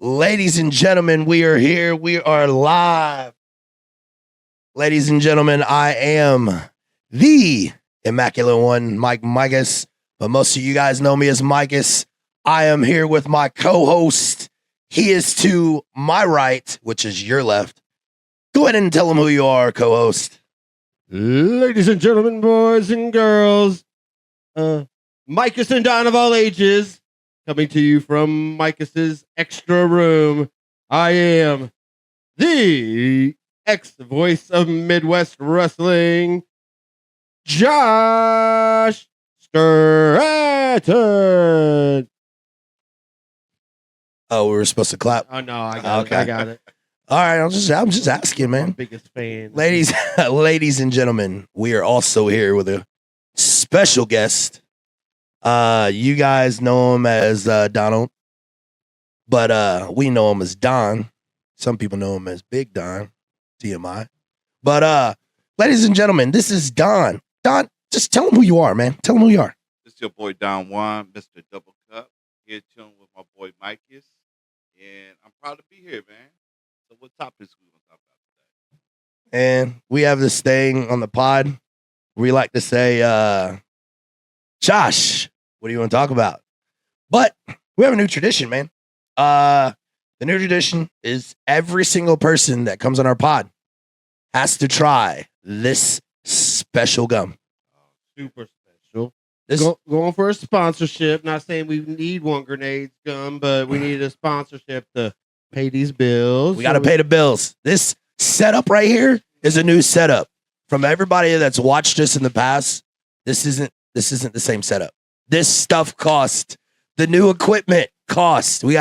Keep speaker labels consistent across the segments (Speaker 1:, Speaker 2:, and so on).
Speaker 1: Ladies and gentlemen, we are here. We are live. Ladies and gentlemen, I am the Immaculate One, Micas, but most of you guys know me as Micas. I am here with my co-host. He is to my right, which is your left. Go ahead and tell him who you are, co-host.
Speaker 2: Ladies and gentlemen, boys and girls, Micas and Don of all ages, coming to you from Micas's extra room. I am the ex-voice of Midwest Wrestling, Josh Stratton.
Speaker 1: Oh, we were supposed to clap.
Speaker 2: Oh no, I got it. I got it.
Speaker 1: All right, I'm just asking, man.
Speaker 2: Biggest fan,
Speaker 1: ladies and gentlemen. We are also here with a special guest. You guys know him as Donald, but we know him as Don. Some people know him as Big Don, TMI. But ladies and gentlemen, this is Don. Don, just tell him who you are, man. Tell him who you are.
Speaker 3: This is your boy Don Juan, Mr. Double Cup, here chilling with my boy Micas, and I'm proud to be here, man. So what topics we gonna talk about today?
Speaker 1: And we have this thing on the pod. We like to say, Josh, what do you want to talk about? But we have a new tradition, man. The new tradition is every single person that comes on our pod has to try this special gum.
Speaker 2: super special.
Speaker 1: This
Speaker 2: Going for a sponsorship. Not saying we need one grenade gum, but we need a sponsorship to pay these bills.
Speaker 1: we got to pay the bills. This setup right here is a new setup. From everybody that's watched us in the past, this isn't the same setup. This stuff cost. The new equipment cost. I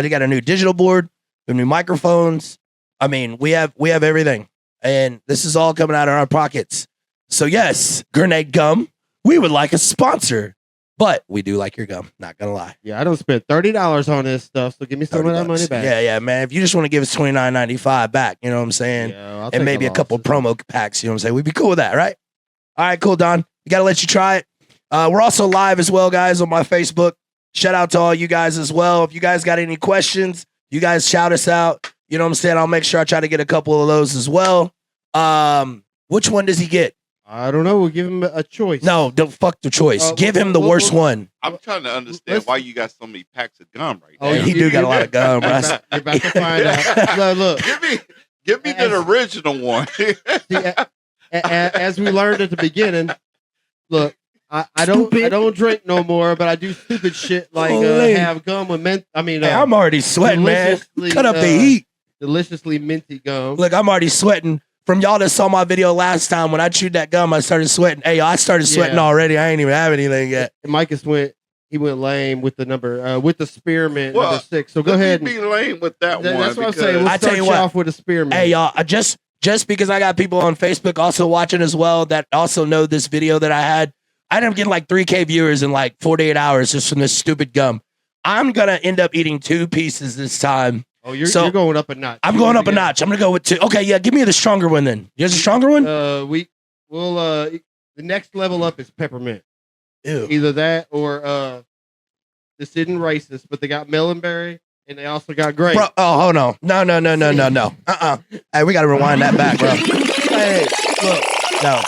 Speaker 1: got a new digital board, the new microphones. I mean, we have everything, and this is all coming out of our pockets. So yes, Grenade Gum, we would like a sponsor, but we do like your gum. Not gonna lie.
Speaker 2: Yeah, I don't spend $30 on this stuff, so give me some of that money back.
Speaker 1: Yeah, man. If you just want to give us $29.95 back, you know what I'm saying,
Speaker 2: Yeah, I'll
Speaker 1: and maybe a couple promo packs, you know what I'm saying, we'd be cool with that, right? All right, cool, Don. We gotta let you try it. We're also live as well, guys, on my Facebook. Shout out to all you guys as well. If you guys got any questions, you guys shout us out. You know what I'm saying? I'll make sure I try to get a couple of those as well. Which one does he get?
Speaker 2: I don't know. We'll give him a choice.
Speaker 1: No, don't fuck the choice. Give him the worst one.
Speaker 3: I'm trying to understand why you got so many packs of gum right now.
Speaker 1: Oh, he do got a lot of gum, bro.
Speaker 2: You're about to find out. Look.
Speaker 3: Give me the original one.
Speaker 2: See, as we learned at the beginning, look, I don't drink no more, but I do stupid shit like have gum with mint. I mean,
Speaker 1: hey, I'm already sweating, man. Cut up the heat.
Speaker 2: Deliciously minty gum.
Speaker 1: Look, I'm already sweating. From y'all that saw my video last time when I chewed that gum, I started sweating. Hey, I started sweating already. I ain't even have anything yet.
Speaker 2: And Micas went lame with the number with the spearmint number 6. So go ahead.
Speaker 3: Be lame with that one.
Speaker 2: That's what I'm saying. We'll
Speaker 1: I tell you what,
Speaker 2: off with a spearmint.
Speaker 1: Hey, y'all, just because I got people on Facebook also watching as well that also know this video that I had. I ended up getting like 3K viewers in like 48 hours just from this stupid gum. I'm going to end up eating 2 pieces this time.
Speaker 2: Oh, you're going up a notch.
Speaker 1: I'm going up a notch. I'm going to go with 2. Okay, yeah, give me the stronger one then. You have a stronger one?
Speaker 2: We'll the next level up is peppermint.
Speaker 1: Ew.
Speaker 2: Either that or this isn't racist, but they got melonberry and they also got grape.
Speaker 1: Bro, oh, hold on. No. Hey, we got to rewind that back, bro.
Speaker 2: Hey, look.
Speaker 1: No,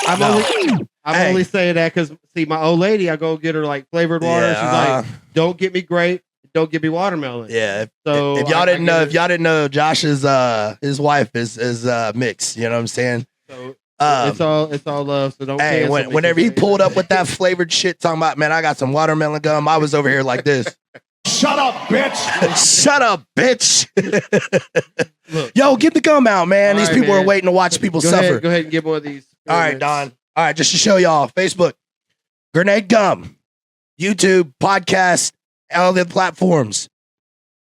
Speaker 2: I'm only saying that because, see, my old lady, I go get her like flavored water.
Speaker 1: Yeah,
Speaker 2: she's like, don't get me grape, don't get me watermelon.
Speaker 1: Yeah.
Speaker 2: So
Speaker 1: if y'all didn't know, Josh's his wife is mixed. You know what I'm saying?
Speaker 2: So it's all love. So don't.
Speaker 1: Hey, whenever he pulled up with that flavored shit, talking about, man, I got some watermelon gum. I was over here like this.
Speaker 4: Shut up, bitch!
Speaker 1: Shut up, bitch!
Speaker 2: Look,
Speaker 1: yo, get the gum out, man. These people are waiting to watch people suffer.
Speaker 2: Go ahead and get one of these.
Speaker 1: All right, Don. All right, just to show y'all, Facebook, Grenade Gum, YouTube, podcast, all the platforms.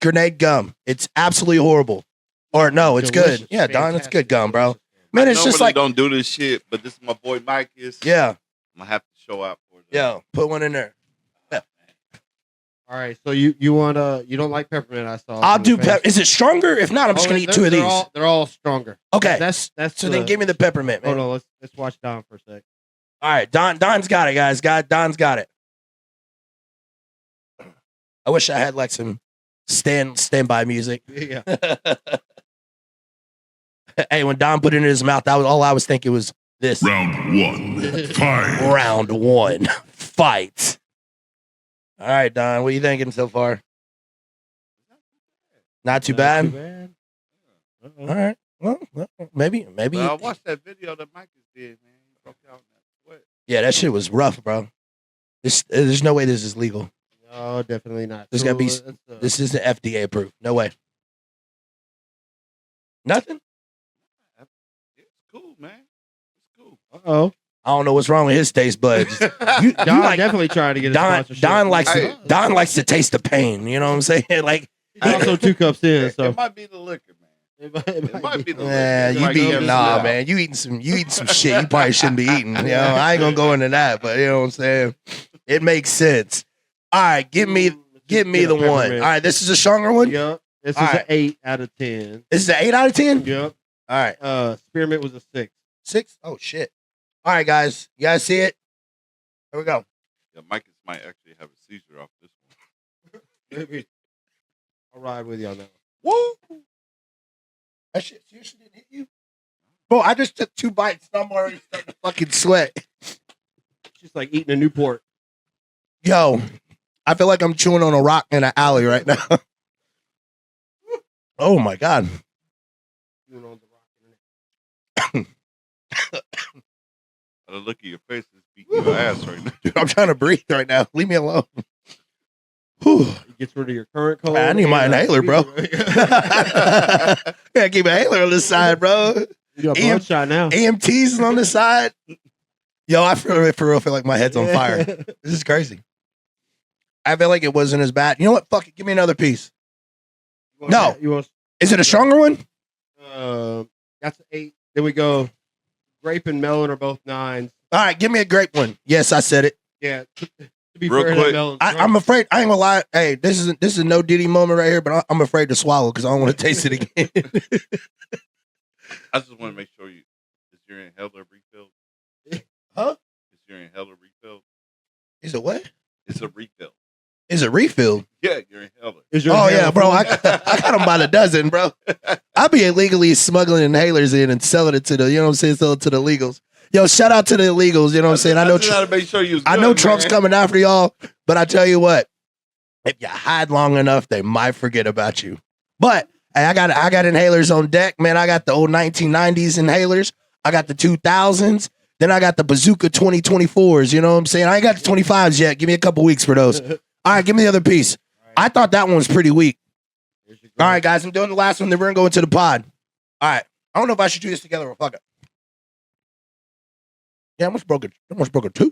Speaker 1: Grenade Gum. It's absolutely horrible. Or no, it's good. Yeah, Don, it's good gum, bro. Man, it's just like
Speaker 3: don't do this shit, but this is my boy Micas.
Speaker 1: Yeah.
Speaker 3: I'm gonna have to show up for it.
Speaker 1: Yeah, put one in there.
Speaker 2: All right, so you want you don't like peppermint? I saw.
Speaker 1: I'll do pepper. Is it stronger? If not, I'm just gonna eat 2 of these.
Speaker 2: They're all stronger.
Speaker 1: Okay,
Speaker 2: that's
Speaker 1: so then give me the peppermint, man.
Speaker 2: Hold on, let's watch Don for a sec.
Speaker 1: All right, Don's got it, guys. Don's got it. I wish I had like some stand by music.
Speaker 2: Yeah.
Speaker 1: Hey, when Don put it in his mouth, all I was thinking was this.
Speaker 4: Round 1. Fight.
Speaker 1: Round 1. Fight. All right, Don, what are you thinking so far? Not too bad?
Speaker 2: Uh-oh.
Speaker 1: All right. Well, maybe.
Speaker 3: But I watched that video that Micas did, man. He broke out in that sweat.
Speaker 1: Yeah, that shit was rough, bro. There's no way this is legal.
Speaker 2: No, definitely not.
Speaker 1: There's gotta be-
Speaker 2: So,
Speaker 1: This isn't FDA approved. No way. Nothing?
Speaker 3: It's cool, man. It's cool.
Speaker 2: uh-oh.
Speaker 1: I don't know what's wrong with his taste buds. You
Speaker 2: Don
Speaker 1: like
Speaker 2: definitely trying to get a sponsorship.
Speaker 1: Don likes
Speaker 3: Hey.
Speaker 1: Don likes to taste the pain. You know what I'm saying? Like,
Speaker 2: He's also 2 cups in, so.
Speaker 3: It might be the liquor, man.
Speaker 2: It
Speaker 3: might be the
Speaker 1: man,
Speaker 3: It
Speaker 1: you
Speaker 3: might
Speaker 1: be
Speaker 3: go to
Speaker 1: nah,
Speaker 3: smell.
Speaker 1: man. You eating some shit you probably shouldn't be eating. You know, I ain't gonna go into that, but you know what I'm saying. It makes sense. All right, give me the one. All right, this is a stronger one.
Speaker 2: Yep. This is
Speaker 1: All
Speaker 2: an
Speaker 1: right.
Speaker 2: 8 out of 10.
Speaker 1: This is an 8 out of 10.
Speaker 2: Yep.
Speaker 1: All right,
Speaker 2: Spearmint was a 6.
Speaker 1: 6. Oh shit. All right, guys, you guys see it? Here we go.
Speaker 3: Yeah, Micas might actually have a seizure off this one.
Speaker 2: Maybe. I'll ride with you on that
Speaker 1: Woo! That shit seriously didn't hit you, bro. I just took 2 bites. And I'm already starting to fucking sweat.
Speaker 2: one. It's just like eating a Newport.
Speaker 1: Yo, I feel like I'm chewing on a rock in an alley right now. Oh my god.
Speaker 2: You know, the rock.
Speaker 3: The look at your face is beating your ass right now.
Speaker 1: Dude, I'm trying to breathe right now. Leave me alone. Whew.
Speaker 2: It gets rid of your current cold.
Speaker 1: Man, I need my inhaler, bro. Yeah, keep an inhaler on this side, bro.
Speaker 2: You got
Speaker 1: EM
Speaker 2: bloodshot now.
Speaker 1: EMTs is on the side. Yo, I for real feel like my head's on fire. This is crazy. I feel like it wasn't as bad. You know what? Fuck it. Give me another piece. No.
Speaker 2: You want,
Speaker 1: Is it a stronger one?
Speaker 2: that's an 8. Then we go grape and melon are both 9s.
Speaker 1: All right, give me a grape one. Yes, I said it.
Speaker 2: Yeah. To be
Speaker 3: Real
Speaker 2: fair,
Speaker 3: quick.
Speaker 2: that melon's
Speaker 1: I'm afraid. I ain't gonna lie. Hey, this is a no Diddy moment right here, but I'm afraid to swallow because I don't want to taste it again.
Speaker 3: I just want to make sure is your inhaler refilled?
Speaker 1: Huh?
Speaker 3: Is your inhaler refilled?
Speaker 1: Is it what?
Speaker 3: It's a refill.
Speaker 1: Is it refilled?
Speaker 3: Yeah, your inhaler.
Speaker 2: Is your
Speaker 1: Oh
Speaker 2: inhaler
Speaker 1: yeah, bro.
Speaker 2: full?
Speaker 1: I got them by the dozen, bro. I be illegally smuggling inhalers in and selling it to the, you know what I'm saying, sell it to the illegals. Yo, shout out to the illegals. You know what I'm saying? I know.
Speaker 3: just gotta make sure you.
Speaker 1: I know Trump's coming after y'all, but I tell you what, if you hide long enough, they might forget about you. But hey, I got inhalers on deck, man. I got the old 1990s inhalers. I got the 2000s. Then I got the Bazooka 2024s. You know what I'm saying? I ain't got the 25s yet. Give me a couple weeks for those. All right, give me the other piece. I thought that one was pretty weak. All right, guys, I'm doing the last one. Then we're gonna go into the pod. All right, I don't know if I should do this together or fuck it. Yeah, I almost broke it. Almost broke it too.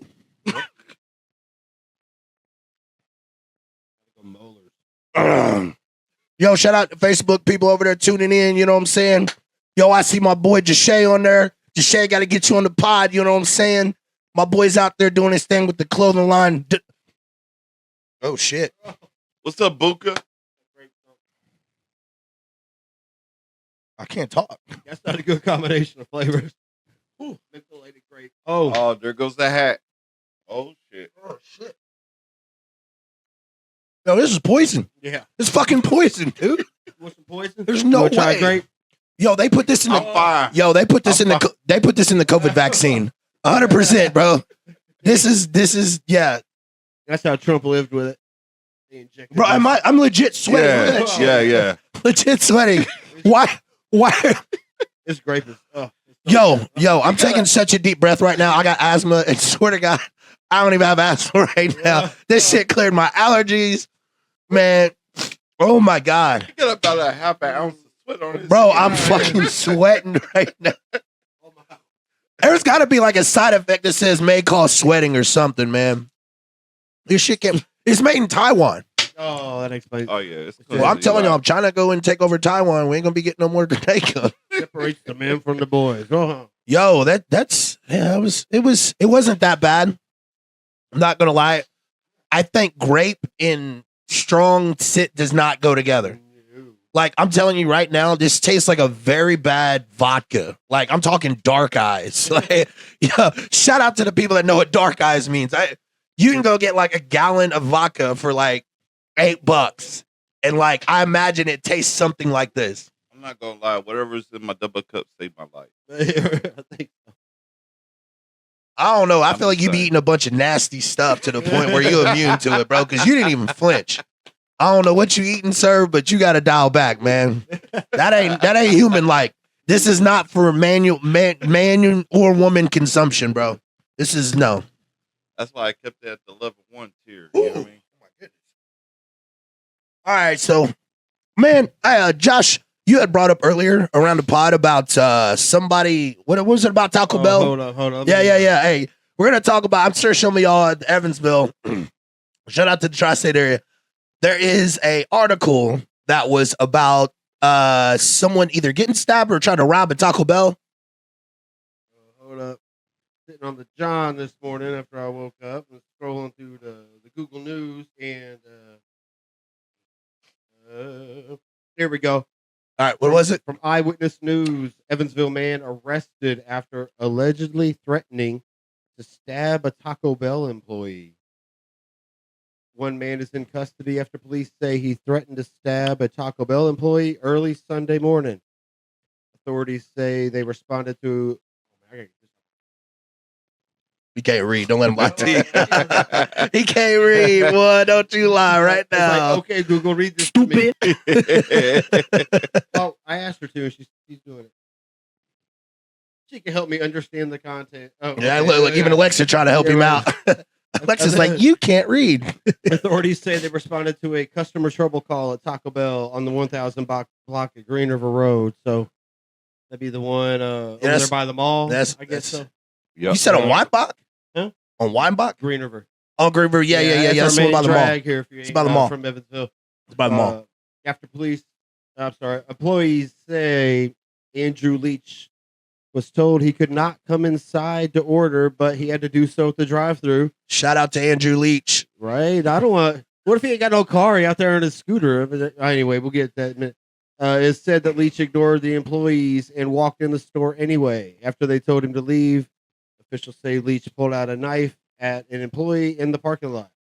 Speaker 1: Yo, shout out to Facebook people over there tuning in. You know what I'm saying? Yo, I see my boy Jashay on there. Jashay got to get you on the pod. You know what I'm saying? My boy's out there doing his thing with the clothing line. Oh, shit.
Speaker 3: What's up, Buka?
Speaker 1: I can't talk.
Speaker 2: That's not a good combination of flavors. Ooh, mentholated grape. Oh,
Speaker 3: Oh, there goes the hat. Oh shit.
Speaker 1: Oh, shit. Yo, this is poison.
Speaker 2: yeah.
Speaker 1: This is fucking poison, dude.
Speaker 2: You want some poison?
Speaker 1: There's
Speaker 2: You
Speaker 1: no
Speaker 2: wanna try
Speaker 1: way.
Speaker 2: grape?
Speaker 1: Yo, they put this in
Speaker 3: I'm
Speaker 1: the.
Speaker 3: fine.
Speaker 1: Yo, they put this in the. They put this in the COVID vaccine. 100%, bro. This is yeah,
Speaker 2: That's how Trump lived with it. He injected
Speaker 1: bro.
Speaker 2: this.
Speaker 1: I'm legit sweating. Look at that shit.
Speaker 3: Yeah.
Speaker 1: Legit sweating. Why?
Speaker 2: This grape is. Oh,
Speaker 1: Yo, I'm taking such a deep breath right now. I got asthma, and swear to God, I don't even have asthma right now. This shit cleared my allergies, man. Oh my God,
Speaker 3: He got about a half an ounce of sweat on his
Speaker 1: bro,
Speaker 3: skin.
Speaker 1: I'm fucking sweating right now. There's got to be like a side effect that says may cause sweating or something, man. This shit can't. It's made in Taiwan.
Speaker 2: Oh, that explains.
Speaker 3: Oh yeah. It's
Speaker 1: Well, I'm telling you, I'm trying to go and take over Taiwan. We ain't gonna be getting no more Jamaica.
Speaker 2: Separates the men from the boys. Oh,
Speaker 1: Yo, that's yeah. It wasn't that bad. I'm not gonna lie. I think grape and strong sit does not go together. Like I'm telling you right now, this tastes like a very bad vodka. Like I'm talking dark eyes. Like, yeah, shout out to the people that know what dark eyes means. You can go get like a gallon of vodka for like $8. And like, I imagine it tastes something like this.
Speaker 3: I'm not gonna lie. Whatever's in my double cup saved my life.
Speaker 2: I think
Speaker 1: I don't know. I
Speaker 3: I'm
Speaker 1: feel like
Speaker 3: just
Speaker 1: you be
Speaker 3: saying.
Speaker 1: eating a bunch of nasty stuff to the point where you're immune to it, bro, because you didn't even flinch. I don't know what you eating, sir, but you got to dial back, man. That ain't human like. This is not for man or woman consumption, bro. This is no.
Speaker 3: That's why I kept it at the level 1 tier. You know what I mean?
Speaker 1: My goodness. All right, so man, Josh, you had brought up earlier around the pod about somebody. What was it about Taco Bell?
Speaker 2: Hold on.
Speaker 1: Yeah. Hey, we're gonna talk about. I'm sure some of y'all at Evansville. Shout out to the tri-state area. There is a article that was about someone either getting stabbed or trying to rob a Taco Bell.
Speaker 2: Hold up. Sitting on the John this morning after I woke up and scrolling through the Google News and there we go.
Speaker 1: All right, what was it?
Speaker 2: From Eyewitness News, Evansville man arrested after allegedly threatening to stab a Taco Bell employee. One man is in custody after police say he threatened to stab a Taco Bell employee early Sunday morning. Authorities say they responded to...
Speaker 1: He can't read. Don't let him lie to you. He can't read, boy. Don't you lie right
Speaker 2: It's
Speaker 1: now.
Speaker 2: like, okay, Google, read this to me. Oh, I asked her to, and she's doing it. She can help me understand the content. Oh,
Speaker 1: Yeah, look, even Alexa trying to help him out. Alexa's like, you can't read.
Speaker 2: Authorities say they responded to a customer trouble call at Taco Bell on the 1000 block at Green River Road. So that'd be the one over there by the mall. I guess so.
Speaker 3: Yep.
Speaker 1: You said on Weinbach?
Speaker 2: Huh?
Speaker 1: On Weinbach?
Speaker 2: Green River.
Speaker 1: Oh, Green River. Yeah. That's the one by the mall.
Speaker 2: Here if you
Speaker 1: It's by the mall.
Speaker 2: From Evansville.
Speaker 1: It's by the mall.
Speaker 2: After employees say Andrew Leach was told he could not come inside to order, but he had to do so at the drive-thru.
Speaker 1: Shout out to Andrew Leach.
Speaker 2: Right? I don't want... What if he ain't got no car? He out there on his scooter. Anyway, we'll get that in a minute. It's said that Leach ignored the employees and walked in the store anyway. After they told him to leave, officials say Leach pulled out a knife at an employee in the parking lot.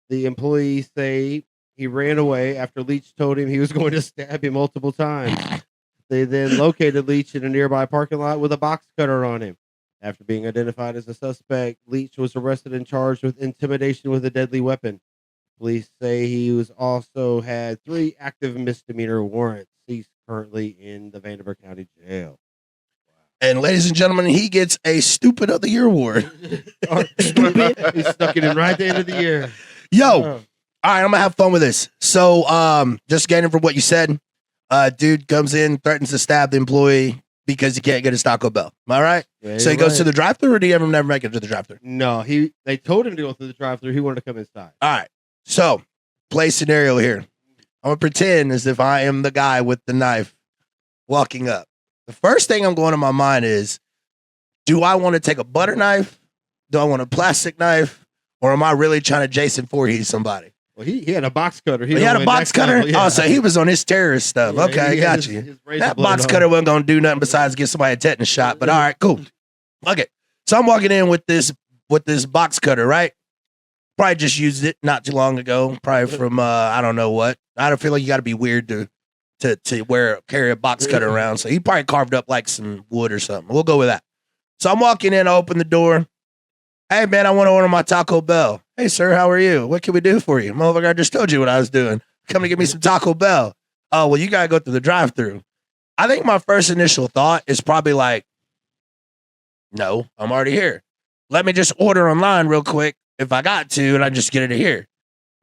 Speaker 2: The employees say he ran away after Leach told him he was going to stab him multiple times. They then located Leach in a nearby parking lot with a box cutter on him. After being identified as a suspect, Leach was arrested and charged with intimidation with a deadly weapon. Police say he was also had 3 active misdemeanor warrants. He's currently in the Vanderbilt County Jail.
Speaker 1: And ladies and gentlemen, he gets a Stupid of the Year award.
Speaker 2: He stuck it in right at the end of the year.
Speaker 1: Yo, all right, I'm going to have fun with this. So just getting from what you said, dude comes in, threatens to stab the employee because he can't get his Taco Bell. Am I right?
Speaker 2: Yeah,
Speaker 1: So he goes to the drive-thru, or do you ever never make it to the drive-thru?
Speaker 2: No, they told him to go through the drive-thru. He wanted to come inside.
Speaker 1: All right. So play scenario here. I'm going to pretend as if I am the guy with the knife walking up. The first thing I'm going to my mind is, do I want to take a butter knife? Do I want a plastic knife? Or am I really trying to Jason Voorhees somebody?
Speaker 2: Well, he had a box cutter.
Speaker 1: He had a box cutter?
Speaker 2: Level, yeah.
Speaker 1: Oh, so he was on his terrorist stuff.
Speaker 2: Yeah,
Speaker 1: okay,
Speaker 2: he
Speaker 1: got
Speaker 2: had
Speaker 1: you.
Speaker 2: his razor
Speaker 1: That
Speaker 2: blade
Speaker 1: box
Speaker 2: on.
Speaker 1: cutter wasn't going to do nothing besides give somebody a tetanus shot. But all right, cool. Okay. So I'm walking in with this box cutter, right? Probably just used it not too long ago. Probably from I don't know what. I don't feel like you got to be weird to carry a box cutter around. So he probably carved up like some wood or something. We'll go with that. So I'm walking in, I open the door. Hey man, I want to order my Taco Bell. Hey sir, how are you? What can we do for you? Motherfucker, I just told you what I was doing. Come to get me some Taco Bell. Oh, well, you gotta go through the drive-thru. I think my first initial thought is probably like, no, I'm already here. Let me just order online real quick if I got to, and I just get it here.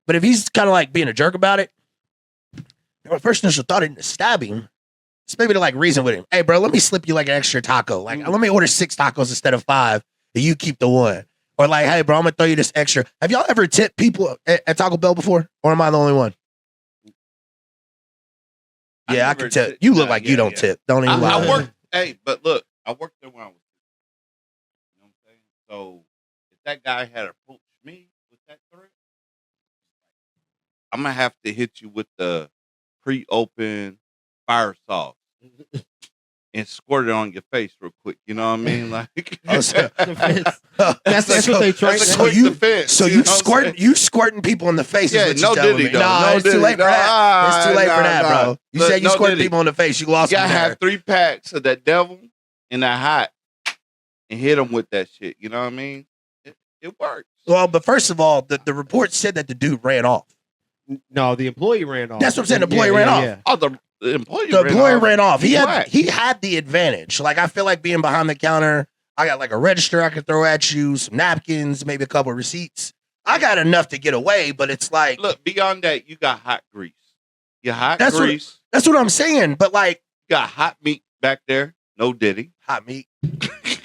Speaker 1: But if he's kind of like being a jerk about it, my first initial thought isn't to stab him. It's maybe to like reason with him. Hey, bro, let me slip you like an extra taco. Like, let me order 6 tacos instead of 5, and you keep the one. Or like, hey, bro, I'm gonna throw you this extra. Have y'all ever tipped people at Taco Bell before, or am I the only one? Yeah, I can tell. You look like you don't tip. Don't even lie.
Speaker 3: I worked. Hey, but look, I worked there when I was. You know what I'm saying? So if that guy had approached me with that threat, I'm gonna have to hit you with the pre-open fire sauce and squirt it on your face real quick. You know what I mean? Like,
Speaker 1: Oh, so-
Speaker 2: That's what they train.
Speaker 3: that's a
Speaker 1: So
Speaker 3: quick
Speaker 1: you-
Speaker 3: defense.
Speaker 1: So you
Speaker 3: know what I'm saying?
Speaker 1: squirting people in the face.
Speaker 3: Yeah,
Speaker 1: is
Speaker 3: no
Speaker 1: what you're telling
Speaker 3: diddy,
Speaker 1: me.
Speaker 3: though.
Speaker 1: No,
Speaker 3: No
Speaker 1: it's too
Speaker 3: diddy.
Speaker 1: late for that. It's too late for that,
Speaker 3: Nah.
Speaker 1: bro. You
Speaker 3: Look,
Speaker 1: said you
Speaker 3: no
Speaker 1: squirting
Speaker 3: diddy.
Speaker 1: people in the face. You lost
Speaker 3: You
Speaker 1: me
Speaker 3: gotta have
Speaker 1: there.
Speaker 3: 3 packs of that devil in that hot and hit them with that shit. You know what I mean? It works.
Speaker 1: Well, but first of all, the report said that the dude ran off.
Speaker 2: No, the employee ran off.
Speaker 1: That's what I'm saying, the employee ran off.
Speaker 2: Yeah.
Speaker 3: Oh, the employee
Speaker 1: The employee ran off. He had
Speaker 3: Right.
Speaker 1: he had the advantage. Like I feel like being behind the counter. I got like a register I could throw at you, some napkins, maybe a couple of receipts. I got enough to get away, but it's like
Speaker 3: Look, beyond that, you got hot grease. Your hot
Speaker 1: That's what-
Speaker 3: grease.
Speaker 1: that's what I'm saying. But like
Speaker 3: You got hot meat back there. No diddy.
Speaker 1: hot meat.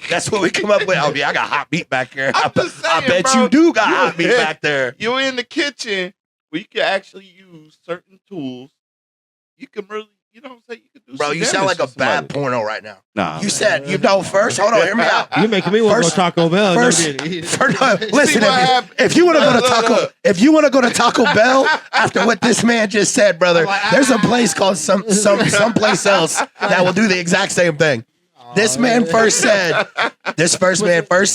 Speaker 1: That's what we come up with. Oh yeah, I got hot meat back there.
Speaker 3: I'm just
Speaker 1: I
Speaker 3: saying,
Speaker 1: bet
Speaker 3: bro.
Speaker 1: you do got
Speaker 3: You-
Speaker 1: hot meat back there.
Speaker 3: You're in the kitchen where you can actually use certain tools. You can really, you know what I'm saying? You can do
Speaker 1: Bro,
Speaker 3: some
Speaker 1: you sound like
Speaker 3: damage
Speaker 1: a
Speaker 3: to
Speaker 1: bad
Speaker 3: somebody.
Speaker 1: porno right now.
Speaker 3: Nah.
Speaker 1: You said you know first. Hold on, hear me out.
Speaker 2: You're making me want to go
Speaker 1: First-
Speaker 2: Taco Bell.
Speaker 1: first-
Speaker 2: No diddy.
Speaker 1: Listen,
Speaker 3: what happened?
Speaker 1: if you want to go to
Speaker 3: Look,
Speaker 1: Taco,
Speaker 3: look.
Speaker 1: if you want to go to Taco Bell after what this man just said, brother, there's a place called someplace else that will do the exact same thing. This man first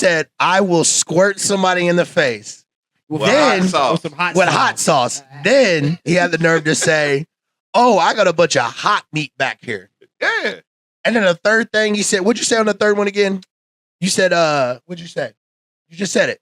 Speaker 1: said, I will squirt somebody in the face
Speaker 3: With
Speaker 1: Then-
Speaker 3: hot sauce.
Speaker 2: With some hot
Speaker 1: with
Speaker 2: sauce.
Speaker 1: hot sauce. Then he had the nerve to say, "Oh, I got a bunch of hot meat back here."
Speaker 3: Yeah.
Speaker 1: And then the third thing he said, what'd you say on the third one again? You said, what'd you say? You just said it.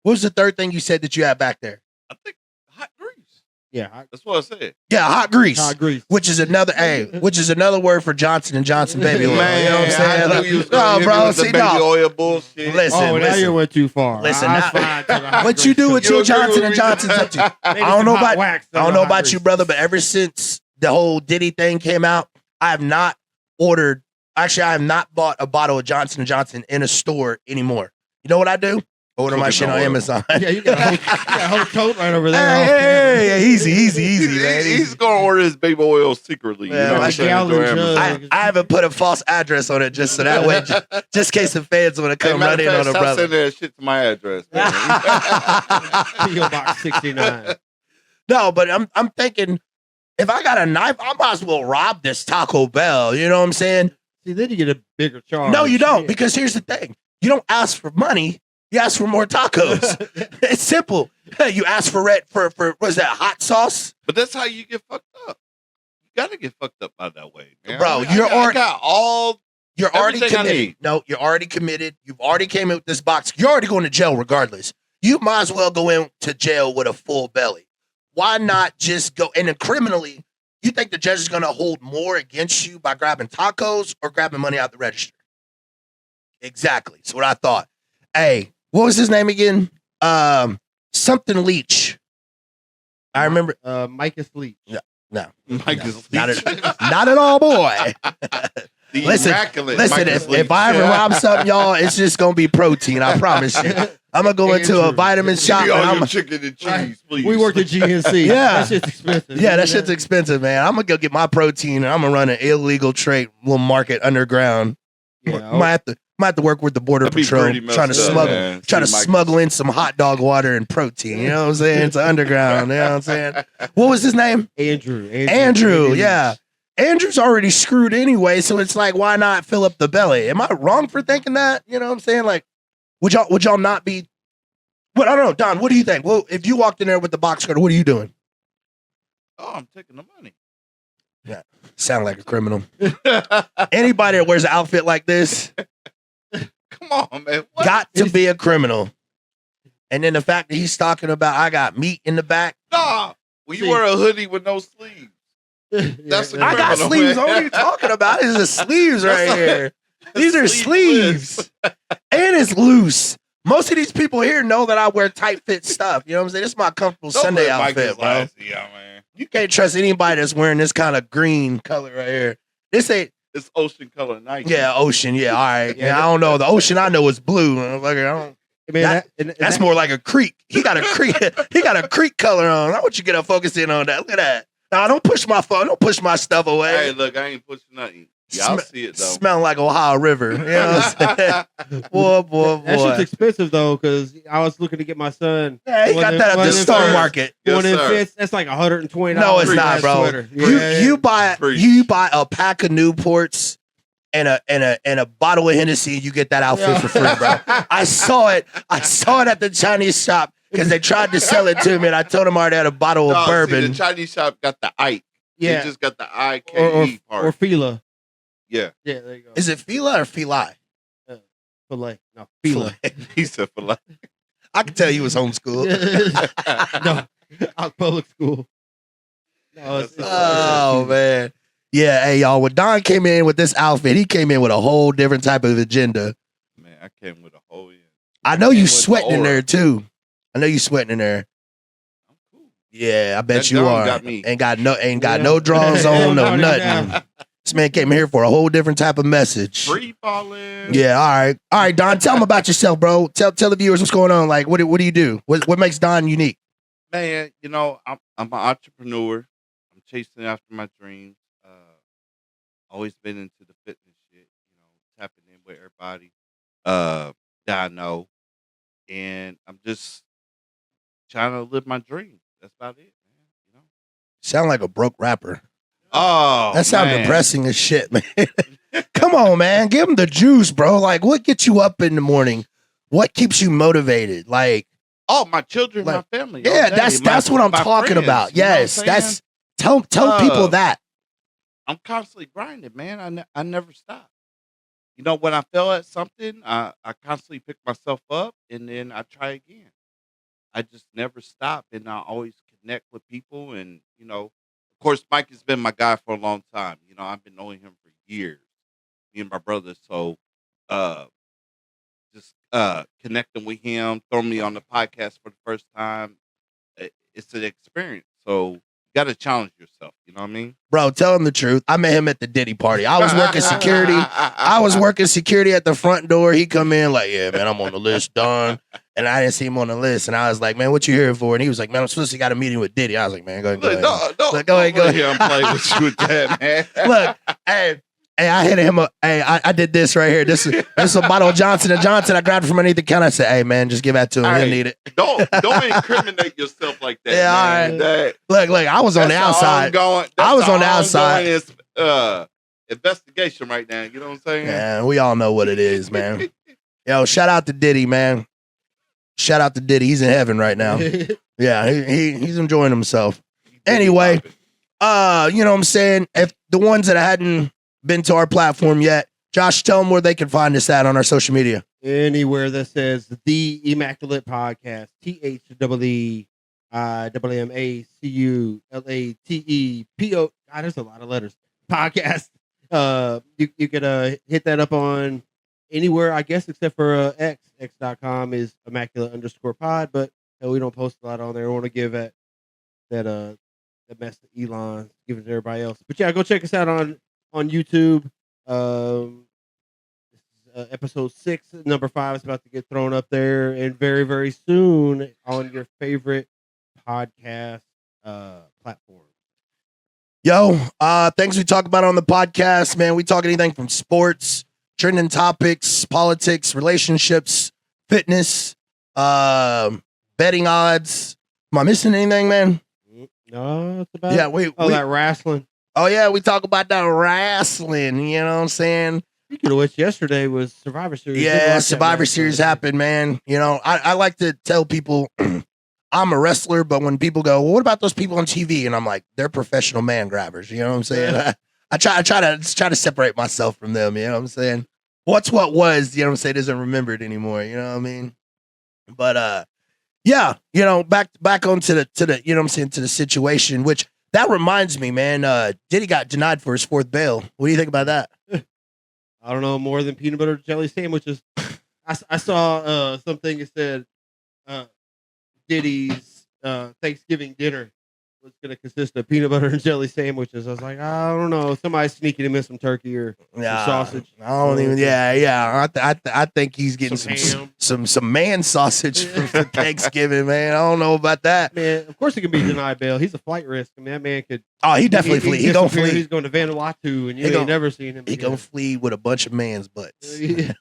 Speaker 1: What was the third thing you said that you had back there?
Speaker 3: I think hot grease.
Speaker 2: Yeah,
Speaker 3: That's what I said.
Speaker 1: Yeah, hot grease.
Speaker 2: hot grease.
Speaker 1: Which is another word for Johnson and Johnson baby oil.
Speaker 3: Man,
Speaker 1: you know what I'm saying?
Speaker 3: I knew you was gonna
Speaker 1: No,
Speaker 3: hit me
Speaker 1: bro,
Speaker 3: with the
Speaker 1: see,
Speaker 3: baby
Speaker 1: no.
Speaker 3: oil bullshit.
Speaker 1: Listen,
Speaker 2: Oh, now
Speaker 1: listen.
Speaker 2: you went too far.
Speaker 1: Listen,
Speaker 2: I
Speaker 1: now-
Speaker 2: fine to the hot
Speaker 1: What you do
Speaker 2: grease.
Speaker 1: with
Speaker 3: You
Speaker 1: your
Speaker 3: agree
Speaker 1: Johnson
Speaker 3: with
Speaker 1: and
Speaker 3: me?
Speaker 1: Johnson's up to you.
Speaker 2: Maybe
Speaker 1: I don't
Speaker 2: some
Speaker 1: know
Speaker 2: hot
Speaker 1: about
Speaker 2: wax
Speaker 1: I
Speaker 2: on
Speaker 1: don't
Speaker 2: the
Speaker 1: know
Speaker 2: hot
Speaker 1: about
Speaker 2: grease.
Speaker 1: you, brother, but ever since the whole Diddy thing came out, I have not ordered. Actually, I have not bought a bottle of Johnson and Johnson in a store anymore. You know what I do? Order my
Speaker 3: Cooking
Speaker 1: shit on
Speaker 3: oil.
Speaker 1: Amazon.
Speaker 2: Yeah, you got a whole tote right over
Speaker 1: Hey,
Speaker 2: there.
Speaker 1: hey, hey, easy, man.
Speaker 3: He's
Speaker 1: Easy.
Speaker 3: going to order his baby oil secretly.
Speaker 1: Yeah,
Speaker 3: you know what
Speaker 1: like
Speaker 3: I'm saying?
Speaker 2: gallon
Speaker 3: Through
Speaker 2: jug.
Speaker 3: Amazon.
Speaker 1: I haven't put a false address on it just so that way, just in case the fans want to
Speaker 3: Hey,
Speaker 1: come
Speaker 3: matter
Speaker 1: run in
Speaker 3: of fact,
Speaker 1: on a
Speaker 3: stop
Speaker 1: brother.
Speaker 3: sending that shit to my address. man.
Speaker 2: P.O. Box 69.
Speaker 1: No, but I'm thinking if I got a knife, I might as well rob this Taco Bell. You know what I'm saying?
Speaker 2: See, then you get a bigger charge.
Speaker 1: No, you don't,
Speaker 2: Yeah.
Speaker 1: because here's the thing: you don't ask for money, you ask for more tacos. It's simple. You ask for what's that hot sauce,
Speaker 3: But that's how you get fucked up. You got to get fucked up by that way, man.
Speaker 1: Bro,
Speaker 3: I
Speaker 1: you're
Speaker 3: got all.
Speaker 1: You're already
Speaker 3: Everything I
Speaker 1: committed.
Speaker 3: need.
Speaker 1: No, you're already committed. You've already came in with this box. You're already going to jail regardless. You might as well go into jail with a full belly. Why not just go? And then criminally, you think the judge is going to hold more against you by grabbing tacos or grabbing money out the register? Exactly. That's what I thought. Hey, what was his name again? Something Leach. I remember.
Speaker 2: Micas Leach.
Speaker 1: No,
Speaker 3: Mike is
Speaker 1: not at all, boy.
Speaker 3: The
Speaker 1: Listen,
Speaker 3: immaculate
Speaker 1: Listen,
Speaker 3: Mike is
Speaker 1: if I ever
Speaker 3: leech.
Speaker 1: rob something, y'all, it's just gonna be protein. I promise you. I'm gonna go into a
Speaker 2: Andrew.
Speaker 1: vitamin
Speaker 3: Give
Speaker 1: shop.
Speaker 3: me
Speaker 1: And
Speaker 3: all
Speaker 1: I'm
Speaker 3: your chicken and cheese, please.
Speaker 2: We worked at GNC.
Speaker 1: Yeah.
Speaker 2: That shit's expensive.
Speaker 1: yeah, that shit's expensive, man. I'm gonna go get my protein and I'm gonna run an illegal trade little market underground.
Speaker 2: Yeah,
Speaker 1: Might have to work with the border
Speaker 3: That'd be
Speaker 1: patrol,
Speaker 3: pretty messed
Speaker 1: trying to
Speaker 3: up,
Speaker 1: smuggle,
Speaker 3: man.
Speaker 1: trying to
Speaker 3: See, Mike-
Speaker 1: smuggle in some hot dog water and protein. You know what I'm saying? It's underground. You know what I'm saying? What was his name? Andrew. Yeah. Andrew's already screwed anyway, so it's like, why not fill up the belly? Am I wrong for thinking that? You know what I'm saying? Like, would y'all not be? What I don't know, Don. What do you think? Well, if you walked in there with the box cutter, what are you doing?
Speaker 3: Oh, I'm taking the money.
Speaker 1: Sound like a criminal. Anybody that wears an outfit like this
Speaker 3: Come on, man. What?
Speaker 1: got to be a criminal. And then the fact that he's talking about, I got meat in the back.
Speaker 3: Nah. When you
Speaker 2: See-
Speaker 3: wear a hoodie with no sleeves. That's a
Speaker 1: I got
Speaker 3: criminal,
Speaker 1: sleeves.
Speaker 3: man.
Speaker 1: What are you talking about? These are sleeves right
Speaker 3: That's
Speaker 1: here. These are
Speaker 3: Sleeveless.
Speaker 1: sleeves. And it's loose. Most of these people here know that I wear tight fit stuff. You know what I'm saying? This is my comfortable
Speaker 3: Don't
Speaker 1: Sunday
Speaker 3: let Mike
Speaker 1: outfit,
Speaker 3: just
Speaker 1: bro.
Speaker 3: lie to you, man.
Speaker 1: You can't trust anybody that's wearing this kind of green color right here. This ain't,
Speaker 3: It's ocean color Nike.
Speaker 1: yeah, ocean. Yeah, all right.
Speaker 2: Yeah,
Speaker 1: Yeah, I don't know. The ocean I know is blue. Motherfucker. I don't,
Speaker 2: Man,
Speaker 1: that's more like a creek. He got a creek. He got a creek color on. I want you to get a focus in on that. Look at that. Now, don't push my phone. Don't push my stuff away.
Speaker 3: Hey, look, I ain't pushing nothing. Y'all see it though.
Speaker 1: Smell like Ohio River. You know what I'm saying? Boy.
Speaker 2: that shit's expensive though, because I was looking to get my son.
Speaker 1: Yeah, he
Speaker 2: one
Speaker 1: got
Speaker 2: of
Speaker 1: that at
Speaker 2: one
Speaker 1: the
Speaker 2: of them
Speaker 1: Star
Speaker 2: shirts.
Speaker 1: Market.
Speaker 3: Yes,
Speaker 2: One in
Speaker 3: sir.
Speaker 2: fits. That's like $120.
Speaker 1: No, it's
Speaker 2: for
Speaker 1: not,
Speaker 2: that
Speaker 1: bro.
Speaker 2: sweater.
Speaker 1: You
Speaker 2: Yeah.
Speaker 1: you buy
Speaker 3: Preach.
Speaker 1: you buy a pack of Newports a bottle of Hennessy, you get that outfit for free, bro. I saw it at the Chinese shop because they tried to sell it to me, and I told them I already had a bottle of bourbon.
Speaker 3: See, the Chinese shop got the Ike.
Speaker 2: Yeah.
Speaker 3: They just got the IKE part.
Speaker 2: Or Fila.
Speaker 3: Yeah.
Speaker 2: Yeah, there you go.
Speaker 1: Is it Fila or Fili?
Speaker 2: Filet. No, Fila.
Speaker 3: He said for life.
Speaker 1: I can tell you was homeschooled.
Speaker 2: No, public school. No,
Speaker 1: Oh man. Yeah, hey y'all. When Don came in with this outfit, he came in with a whole different type of agenda.
Speaker 3: Man, I came with a whole year.
Speaker 1: I know you
Speaker 3: with
Speaker 1: sweating
Speaker 3: the
Speaker 1: in
Speaker 3: aura.
Speaker 1: there too. I know you sweating in there.
Speaker 3: I'm cool.
Speaker 1: Yeah, I bet
Speaker 3: That
Speaker 1: you
Speaker 3: Don
Speaker 1: are.
Speaker 3: got me.
Speaker 1: Ain't got no
Speaker 2: Yeah.
Speaker 1: drawers on, no
Speaker 2: No,
Speaker 1: nothing. This man came here for a whole different type of message.
Speaker 3: Free balling.
Speaker 1: Yeah, all right, Don. Tell him about yourself, bro. Tell the viewers what's going on. Like, what do you do? What makes Don unique?
Speaker 3: Man, I'm an entrepreneur. I'm chasing after my dreams. Always been into the fitness shit, tapping in with everybody that I know. And I'm just trying to live my dream. That's about it, man.
Speaker 1: Sound like a broke rapper.
Speaker 3: Oh,
Speaker 1: That sounds
Speaker 3: man.
Speaker 1: depressing as shit, man. Come on, man. Give him the juice, bro. Like, what gets you up in the morning? What keeps you motivated? Like,
Speaker 3: Oh, my children,
Speaker 1: Like,
Speaker 3: my family.
Speaker 1: yeah,
Speaker 3: all day.
Speaker 1: that's what I'm
Speaker 3: my
Speaker 1: talking
Speaker 3: friends,
Speaker 1: about.
Speaker 3: you know what I'm
Speaker 1: Yes,
Speaker 3: saying?
Speaker 1: that's tell people that.
Speaker 3: I'm constantly grinding, man. I never stop. When I fail at something, I constantly pick myself up and then I try again. I just never stop, and I always connect with people. And of course, Mike has been my guy for a long time. I've been knowing him for years. Me and my brother. So, just connecting with him, throwing me on the podcast for the first time. It's an experience. So you got to challenge yourself. You know what I mean?
Speaker 1: Bro, tell him the truth. I met him at the Diddy party. I was working security. I was working security at the front door. He come in like, yeah, man, I'm on the list, done. And I didn't see him on the list. And I was like, man, what you here for? And he was like, man, I'm supposed to got a meeting with Diddy. I was like, man, go ahead.
Speaker 3: Look,
Speaker 1: Look, go ahead, go
Speaker 3: here and play with you with that, man.
Speaker 1: Look, hey, I hit him up. Hey, I did this right here. This is a bottle of Johnson & Johnson. I grabbed it from underneath the counter. I said, hey, man, just give that to him. He'll
Speaker 3: Hey,
Speaker 1: need it.
Speaker 3: Don't incriminate yourself like that.
Speaker 1: Yeah, all
Speaker 3: man.
Speaker 1: right. Look, I was on the outside. I was on the outside.
Speaker 3: Investigation right now. You know what I'm saying?
Speaker 1: Yeah, we all know what it is, man. Yo, shout out to Diddy, man. Shout out to Diddy. He's in heaven right now. Yeah, he's enjoying himself. Anyway, you know what I'm saying? If the ones that hadn't been to our platform yet, Josh, tell them where they can find us at on our social media.
Speaker 2: Anywhere that says the Immaculate Podcast, THEEMACULATEPO. God, there's a lot of letters. Podcast. You could hit that up on anywhere, I guess, except for X. X.com is Immaculate_pod, but we don't post a lot on there. I want to give that mess to Elon, give it to everybody else. But yeah, go check us out on YouTube. This is, episode 6, number 5 is about to get thrown up there, and very, very soon on your favorite podcast platform.
Speaker 1: Yo, things we talk about on the podcast, man. We talk anything from sports, trending topics, politics, relationships, fitness, betting odds. Am I missing anything, man?
Speaker 2: No, that's about
Speaker 1: Yeah,
Speaker 2: it. That wrestling.
Speaker 1: Oh yeah, we talk about that wrestling. You know what I'm saying?
Speaker 2: Speaking of which, yesterday was Survivor Series.
Speaker 1: Yeah, Survivor Series happened, man. I like to tell people I'm a wrestler, but when people go, well, what about those people on TV? And I'm like, they're professional man grabbers. You know what I'm saying?
Speaker 2: Yeah.
Speaker 1: I try to separate myself from them. You know what I'm saying? What was, you know what I'm saying, isn't remembered anymore. You know what I mean? But yeah, back onto the you know what I'm saying, to the situation, which that reminds me, man, Diddy got denied for his 4th bail. What do you think about that?
Speaker 2: I don't know, more than peanut butter jelly sandwiches. I saw something that said Diddy's Thanksgiving dinner was going to consist of peanut butter and jelly sandwiches. I was like, I don't know, somebody sneaking him in some turkey or some sausage.
Speaker 1: I don't even. Yeah. I think he's getting
Speaker 2: Some
Speaker 1: some man sausage for Thanksgiving, man. I don't know about that.
Speaker 2: Man, of course he can be denied bail. He's a flight risk. I mean, that man could.
Speaker 1: Oh, he definitely flee. He gonna flee.
Speaker 2: He's going to Vanuatu, and you ain't never seen him.
Speaker 1: He gonna flee with a bunch of man's butts.
Speaker 2: Yeah.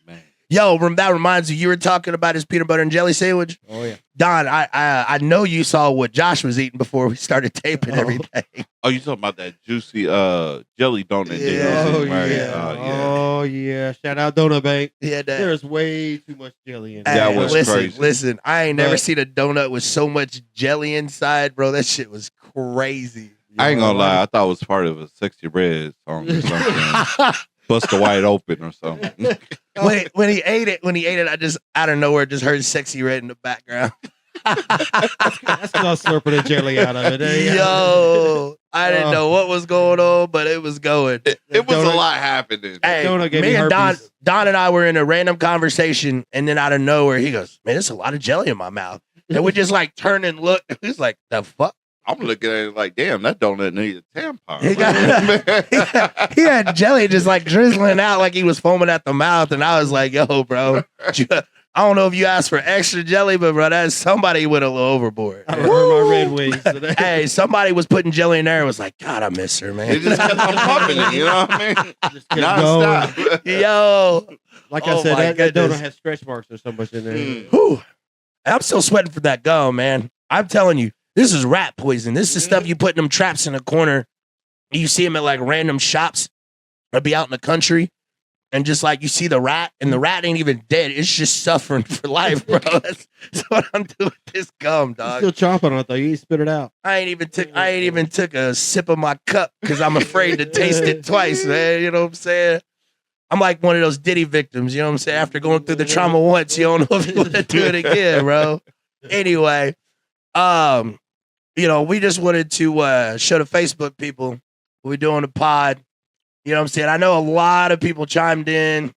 Speaker 3: Man.
Speaker 1: Yo, that reminds you. You were talking about his peanut butter and jelly sandwich.
Speaker 2: Oh yeah.
Speaker 1: Don, I know you saw what Josh was eating before we started taping everything.
Speaker 3: Oh, you talking about that juicy jelly donut?
Speaker 1: Yeah.
Speaker 2: Oh
Speaker 3: Right.
Speaker 2: yeah.
Speaker 3: Yeah.
Speaker 2: Oh yeah. Shout out Donut Bank.
Speaker 1: Yeah, that.
Speaker 2: There's way too much jelly in
Speaker 1: Hey,
Speaker 2: there.
Speaker 3: That was crazy.
Speaker 1: Listen, I ain't never
Speaker 2: But-
Speaker 1: seen a donut with so much jelly inside, bro. That shit was crazy.
Speaker 3: I ain't gonna lie. I thought it was part of a Sexy Red song or something. Bust the Wide Open or something.
Speaker 1: when he ate it, I just out of nowhere just heard Sexy Red in the background.
Speaker 2: That's because I was slurping the jelly out of it.
Speaker 1: Yo, I didn't know what was going on, but it was going.
Speaker 3: It was
Speaker 2: Donut-
Speaker 3: a lot happening.
Speaker 1: Hey,
Speaker 2: donut gave
Speaker 1: me
Speaker 2: me
Speaker 1: and
Speaker 2: herpes.
Speaker 1: Don and I were in a random conversation, and then out of nowhere, he goes, "Man, there's a lot of jelly in my mouth." And we just like turn and look. He's like, "The fuck."
Speaker 3: I'm looking at it like, damn, that donut needs a tampon.
Speaker 1: He had jelly just like drizzling out like he was foaming at the mouth. And I was like, yo, bro, I don't know if you asked for extra jelly, but bro, somebody went a little overboard.
Speaker 2: I remember my Red Wings today.
Speaker 1: Hey, somebody was putting jelly in there and was like, God, I miss her, man.
Speaker 3: It just kept on pumping it, you know what I mean?
Speaker 2: Just kept going.
Speaker 3: Non-stop.
Speaker 1: Yo.
Speaker 2: Like
Speaker 1: Oh
Speaker 2: I said,
Speaker 1: my
Speaker 2: that donut
Speaker 1: goodness.
Speaker 2: has stretch marks or so much in there.
Speaker 3: Mm.
Speaker 1: Whew. I'm still sweating for that gum, man. I'm telling you, this is rat poison. This is stuff you put in them traps in the corner. You see them at like random shops or be out in the country. And just like you see the rat, and the rat ain't even dead. It's just suffering for life, bro. That's what I'm doing with this gum,
Speaker 2: You
Speaker 1: dog.
Speaker 2: still chomping on it though. You ain't spit it out.
Speaker 1: I ain't even took a sip of my cup because I'm afraid to taste it twice, man. You know what I'm saying? I'm like one of those Diddy victims, you know what I'm saying? After going through the trauma once, you don't know if you want to do it again, bro. Anyway, we just wanted to show the Facebook people what we do on the pod. You know what I'm saying? I know a lot of people chimed in.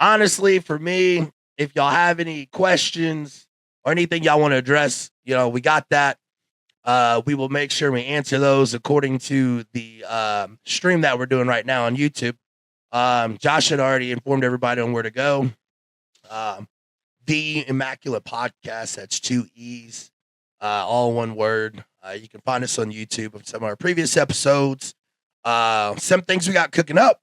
Speaker 1: Honestly, for me, if y'all have any questions or anything y'all want to address, we got that. We will make sure we answer those according to the stream that we're doing right now on YouTube. Josh had already informed everybody on where to go. The Immaculate Podcast, that's 2 E's, all one word. You can find us on YouTube of some of our previous episodes. Some things we got cooking up.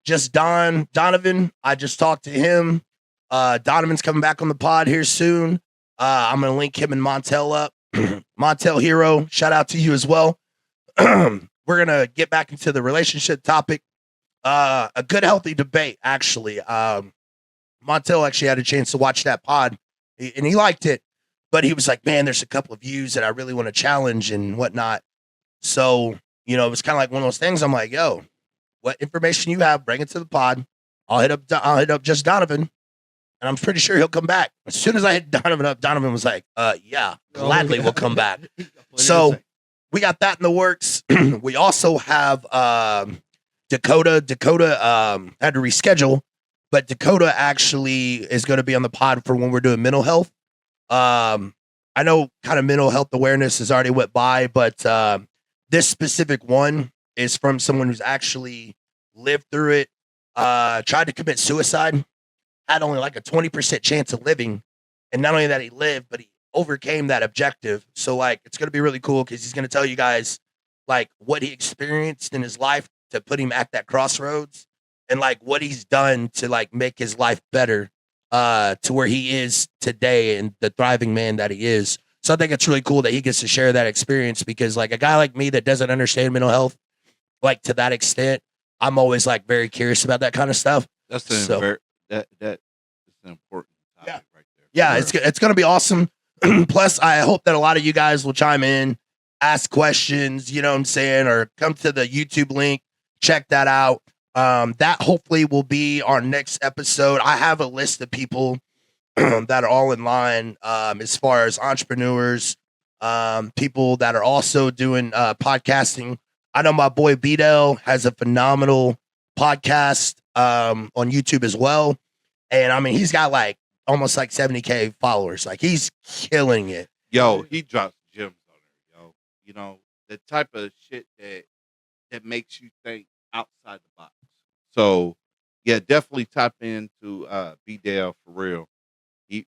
Speaker 1: Just Donovan. I just talked to him. Donovan's coming back on the pod here soon. I'm going to link him and Montel up. Montel Hero, shout out to you as well. We're going to get back into the relationship topic. A good, healthy debate, actually. Montel actually had a chance to watch that pod, and he liked it. But he was like, man, there's a couple of views that I really want to challenge and whatnot. So, it was kind of like one of those things. I'm like, yo, what information you have, bring it to the pod. I'll hit up just Donovan, and I'm pretty sure he'll come back. As soon as I hit Donovan up, Donovan was like, yeah, gladly we'll come back. So we got that in the works. We also have Dakota. Dakota had to reschedule, but Dakota actually is going to be on the pod for when we're doing mental health. I know kind of mental health awareness has already went by, but this specific one is from someone who's actually lived through it, tried to commit suicide, had only like a 20% chance of living. And not only that he lived, but he overcame that objective. So like, it's going to be really cool because he's going to tell you guys like what he experienced in his life to put him at that crossroads and like what he's done to like make his life better to where he is today and the thriving man that he is. So I think it's really cool that he gets to share that experience because like a guy like me that doesn't understand mental health, like to that extent, I'm always like very curious about that kind of stuff.
Speaker 3: That's that's an important topic right there.
Speaker 1: Yeah, it's going to be awesome. Plus, I hope that a lot of you guys will chime in, ask questions, you know what I'm saying, or come to the YouTube link, check that out. That hopefully will be our next episode. I have a list of people that are all in line as far as entrepreneurs, people that are also doing podcasting. I know my boy Beadell has a phenomenal podcast on YouTube as well. And I mean, he's got like almost like 70K followers. Like he's killing it.
Speaker 3: Yo, he drops gems on her, yo. You know, the type of shit that makes you think outside the box. So yeah, definitely tap into B-Dale for real. He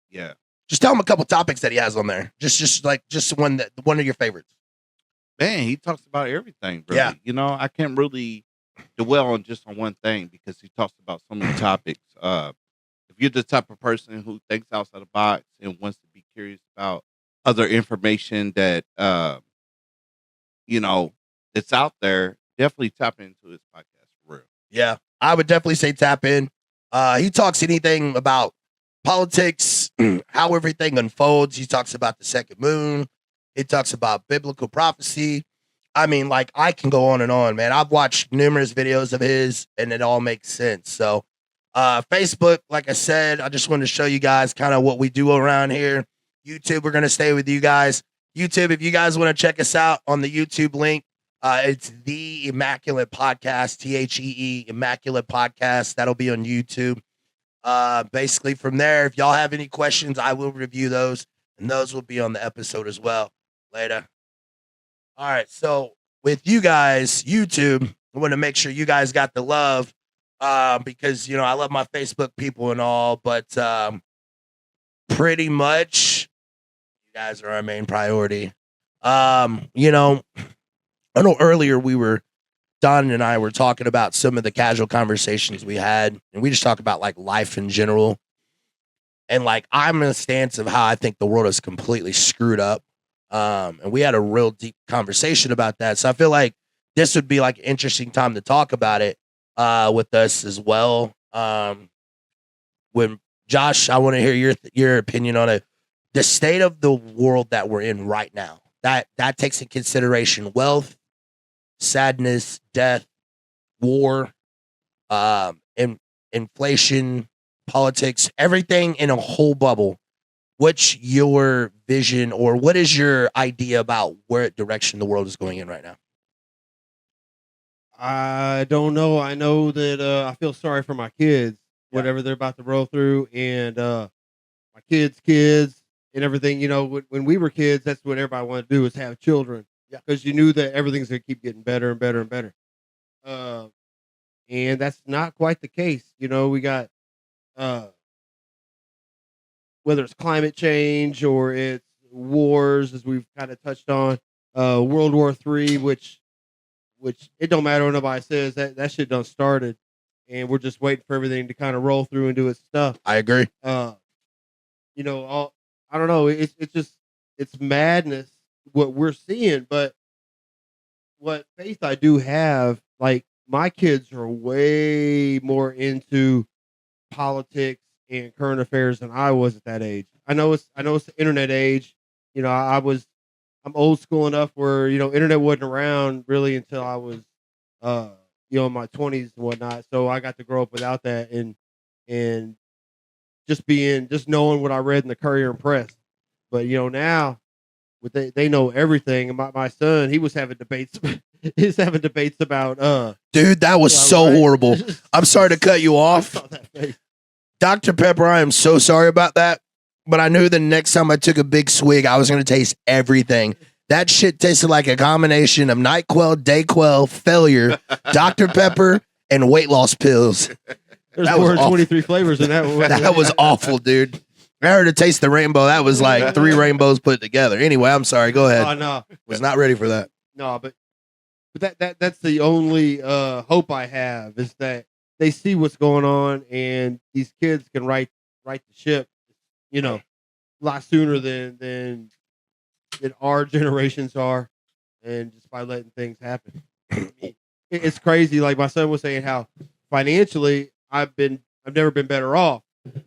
Speaker 3: yeah.
Speaker 1: Just tell him a couple topics that he has on there. Just one of your favorites.
Speaker 3: Man, he talks about everything, really.
Speaker 1: Yeah.
Speaker 3: You know, I can't really dwell on just on one thing because he talks about so many topics. If you're the type of person who thinks outside the box and wants to be curious about other information that that's out there, definitely tap into his podcast for real.
Speaker 1: Yeah, I would definitely say tap in. He talks anything about politics, how everything unfolds. He talks about the second moon. He talks about biblical prophecy. I mean, like, I can go on and on, man. I've watched numerous videos of his, and it all makes sense. So, Facebook, like I said, I just wanted to show you guys kind of what we do around here. YouTube, we're going to stay with you guys. YouTube, if you guys want to check us out on the YouTube link, it's the Immaculate Podcast, THEE, Immaculate Podcast. That'll be on YouTube. Basically, from there, if y'all have any questions, I will review those, and those will be on the episode as well later. All right, so with you guys, YouTube, I want to make sure you guys got the love because, I love my Facebook people and all, but pretty much you guys are our main priority. I know earlier Don and I were talking about some of the casual conversations we had, and we just talk about like life in general. And like, I'm in a stance of how I think the world is completely screwed up. And we had a real deep conversation about that. So I feel like this would be like an interesting time to talk about it with us as well. When Josh, I want to hear your opinion on it. The state of the world that we're in right now, that takes in consideration wealth, sadness, death, war, inflation, politics, everything in a whole bubble. What's your vision, or what is your idea about where direction the world is going in right now?
Speaker 2: I don't know. I know that I feel sorry for my kids, whatever they're about to roll through, and my kids' and everything. When we were kids, that's what everybody wanted to do, is have children. Yeah, because you knew that everything's going to keep getting better and better and better. And that's not quite the case. We got whether it's climate change or it's wars, as we've kind of touched on, World War III, which it don't matter what nobody says, that shit done started, and we're just waiting for everything to kind of roll through and do its stuff.
Speaker 1: I agree.
Speaker 2: I don't know. It's madness what we're seeing, but what faith I do have, like, my kids are way more into politics and current affairs than I was at that age. I know it's the internet age. I'm old school enough where, internet wasn't around really until I was, in my 20s and whatnot. So I got to grow up without that and just knowing what I read in the Courier and Press. But, now they know everything. And my son, he was having debates. He's having debates about,
Speaker 1: dude, that was so horrible. I'm sorry to cut you off. Dr. Pepper, I am so sorry about that. But I knew the next time I took a big swig, I was going to taste everything. That shit tasted like a combination of NyQuil, DayQuil, failure, Dr. Pepper, and weight loss pills.
Speaker 2: There's 423 flavors in that one.
Speaker 1: That was awful, dude. I heard it taste the rainbow. That was like 3 rainbows put together. Anyway, I'm sorry. Go ahead.
Speaker 2: Oh, no.
Speaker 1: Was not ready for that.
Speaker 2: No, but that's the only hope I have, is that they see what's going on, and these kids can right the ship, a lot sooner than our generations are, and just by letting things happen. It's crazy. Like my son was saying, how financially I've never been better off,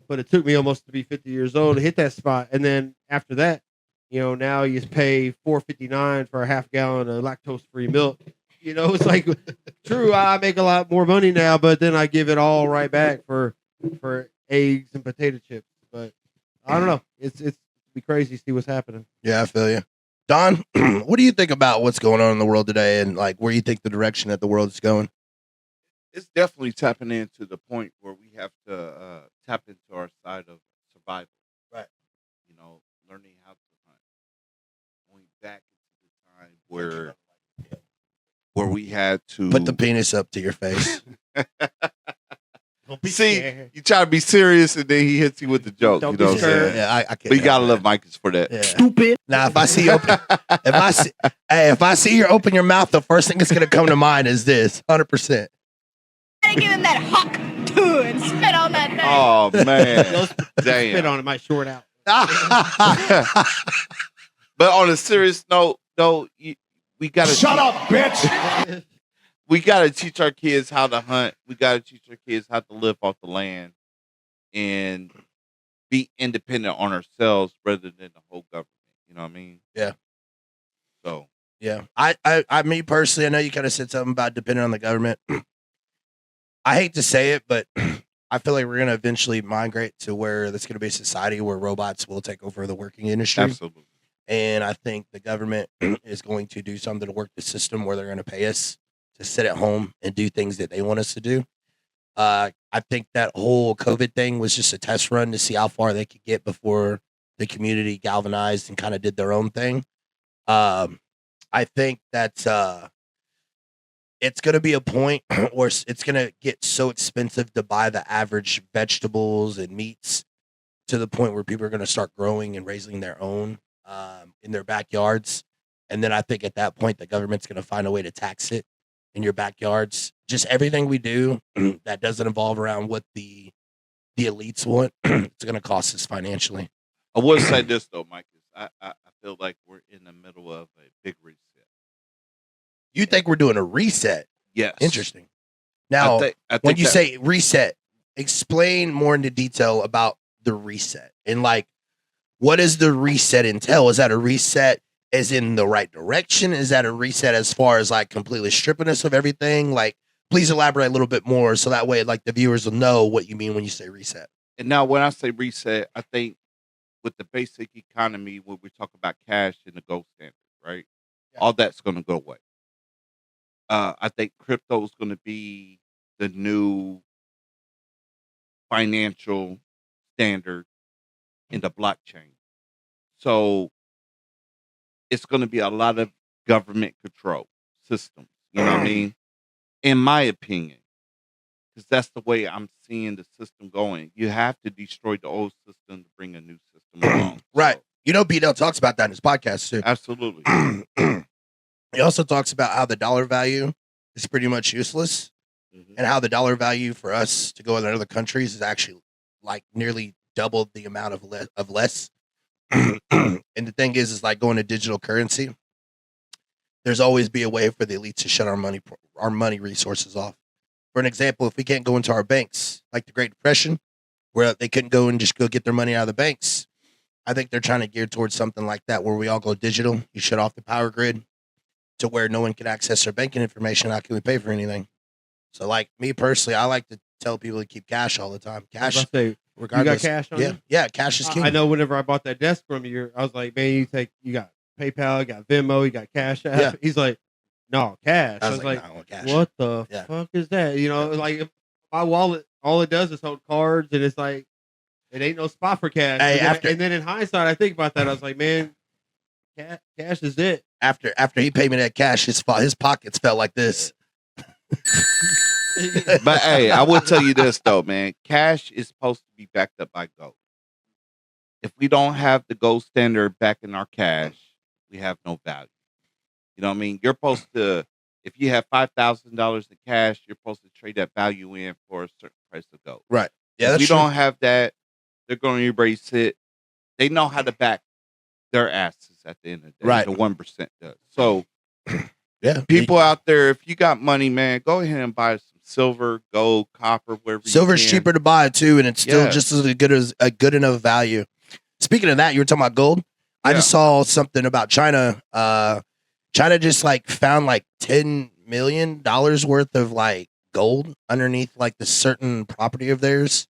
Speaker 2: but it took me almost to be 50 years old to hit that spot, and then after that, now you pay $4.59 for a half gallon of lactose-free milk. It's like, true, I make a lot more money now, but then I give it all right back for eggs and potato chips. But I don't know. It's be crazy to see what's happening.
Speaker 1: Yeah, I feel you. Don, what do you think about what's going on in the world today, and like where you think the direction that the world is going?
Speaker 3: It's definitely tapping into the point where we have to tap into our side of survival.
Speaker 1: Right.
Speaker 3: Learning how to hunt. Going back into the time where we had to
Speaker 1: Put the penis up to your face.
Speaker 2: Don't be
Speaker 3: See,
Speaker 2: scared.
Speaker 3: you try to be serious, and then he hits you with the joke.
Speaker 2: Don't
Speaker 3: you know
Speaker 2: be
Speaker 3: what I'm saying?
Speaker 2: scared.
Speaker 1: Yeah, I can't.
Speaker 3: But you gotta love Micas for that.
Speaker 1: Yeah.
Speaker 2: Stupid.
Speaker 1: Now, if I see you open your mouth, the first thing that's gonna come to mind is this, 100%.
Speaker 5: Somebody give him that hawk too and spit on that thing.
Speaker 3: Oh man,
Speaker 2: Those spit
Speaker 3: damn.
Speaker 2: on it might short out.
Speaker 3: But on a serious note, though, we gotta
Speaker 4: Shut up, bitch.
Speaker 3: We gotta teach our kids how to hunt. We gotta teach our kids how to live off the land and be independent on ourselves rather than the whole government. You know what I mean?
Speaker 1: Yeah.
Speaker 3: So
Speaker 1: Yeah. I me personally, I know you kind of said something about depending on the government. I hate to say it, but I feel like we're going to eventually migrate to where there's going to be a society where robots will take over the working industry.
Speaker 3: absolutely.
Speaker 1: And I think the government is going to do something to work the system where they're going to pay us to sit at home and do things that they want us to do. I think that whole COVID thing was just a test run to see how far they could get before the community galvanized and kind of did their own thing. I think that it's going to be a point where it's going to get so expensive to buy the average vegetables and meats to the point where people are going to start growing and raising their own in their backyards. And then I think at that point, the government's going to find a way to tax it in your backyards. Just everything we do that doesn't involve around what the elites want, it's going to cost us financially.
Speaker 3: I would say this though, Mike. I feel like we're in the middle of a big reset.
Speaker 1: You think we're doing a reset?
Speaker 3: Yes.
Speaker 1: Interesting. Now,
Speaker 3: I think
Speaker 1: when you
Speaker 3: that-
Speaker 1: say reset, explain more into detail about the reset and like, what does the reset entail? Is that a reset as in the right direction? Is that a reset as far as like completely stripping us of everything? Like, please elaborate a little bit more so that way, like the viewers will know what you mean when you say reset.
Speaker 3: And now, when I say reset, I think with the basic economy, when we talk about cash and the gold standard, right?
Speaker 1: Yeah.
Speaker 3: All that's going to go away. I think crypto is going to be the new financial standard in the blockchain. So it's going to be a lot of government control systems. You know what I mean? In my opinion, because that's the way I'm seeing the system going. You have to destroy the old system to bring a new system along.
Speaker 1: Right.
Speaker 3: So,
Speaker 1: You know, B-Dell talks about that in his podcast too.
Speaker 3: absolutely.
Speaker 1: He also talks about how the dollar value is pretty much useless
Speaker 3: Mhm.
Speaker 1: and how the dollar value for us to go in other countries is actually like nearly double the amount of less. And the thing is like going to digital currency. There's always be a way for the elites to shut our money resources off. For an example, if we can't go into our banks, like the Great Depression, where they couldn't go and just go get their money out of the banks, I think they're trying to gear towards something like that, where we all go digital. You shut off the power grid to where no one can access their banking information. How can we pay for anything? So, like me personally, I like to tell people to keep cash all the time.
Speaker 2: I
Speaker 1: Cash,
Speaker 2: was about to say, you got
Speaker 1: regardless.
Speaker 2: cash on
Speaker 1: Yeah,
Speaker 2: you?
Speaker 1: yeah, cash is king.
Speaker 2: I know whenever I bought that desk from you, I was like, man, you got PayPal, you got Venmo, you got Cash App.
Speaker 1: Yeah.
Speaker 2: He's like, no, cash.
Speaker 1: I was like, nah, I want cash.
Speaker 2: what the
Speaker 1: Yeah.
Speaker 2: fuck is that? You know, like if my wallet, all it does is hold cards, and it's like, it ain't no spot for cash.
Speaker 1: Hey,
Speaker 2: And then in hindsight, I think about that. I was like, man, cash is it.
Speaker 1: After he paid me that cash, his pockets felt like this.
Speaker 3: But hey, I will tell you this though, man. Cash is supposed to be backed up by gold. If we don't have the gold standard backing our cash, we have no value. You know what I mean? You're supposed to, if you have $5,000 in cash, you're supposed to trade that value in for a certain price of gold.
Speaker 1: Right. Yeah,
Speaker 3: If
Speaker 1: that's
Speaker 3: we
Speaker 1: true.
Speaker 3: don't have that, they're going to erase it. They know how to back their asses at the end of the day.
Speaker 1: Right.
Speaker 3: The 1% does. So
Speaker 1: Yeah,
Speaker 3: people out there, if you got money, man, go ahead and buy some silver, gold, copper, whatever.
Speaker 1: Silver's
Speaker 3: you can.
Speaker 1: cheaper to buy too, and it's still
Speaker 3: Yeah.
Speaker 1: just as good as a good enough value. Speaking of that, you were talking about gold. I just saw something about China. China just like found like $10 million worth of like gold underneath like the certain property of theirs,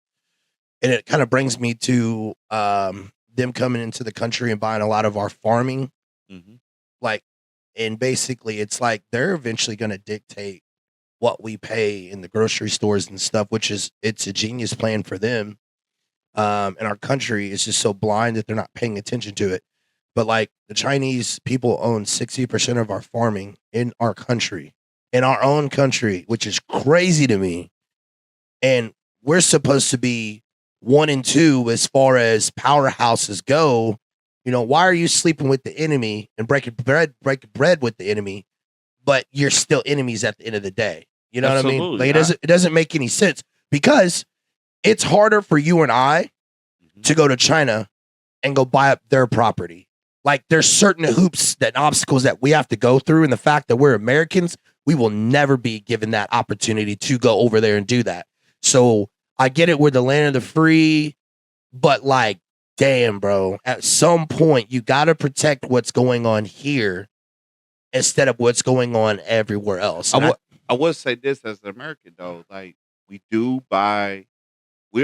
Speaker 1: and it kind of brings me to them coming into the country and buying a lot of our farming.
Speaker 3: Mhm.
Speaker 1: Like, and basically, it's like they're eventually going to dictate what we pay in the grocery stores and stuff, which is it's a genius plan for them. And our country is just so blind that they're not paying attention to it. But like the Chinese people own 60% of our farming in our country, in our own country, which is crazy to me. And we're supposed to be 1 and 2 as far as powerhouses go. You know, why are you sleeping with the enemy and breaking bread with the enemy, but you're still enemies at the end of the day? You know what I mean?
Speaker 3: Absolutely.
Speaker 1: Like it doesn't make any sense because it's harder for you and I to go to China and go buy up their property. Like there's certain hoops that obstacles that we have to go through, and the fact that we're Americans, we will never be given that opportunity to go over there and do that. So I get it, we're the land of the free, but like, damn, bro, at some point you got to protect what's going on here instead of what's going on everywhere else.
Speaker 3: I would say this as an American though, like we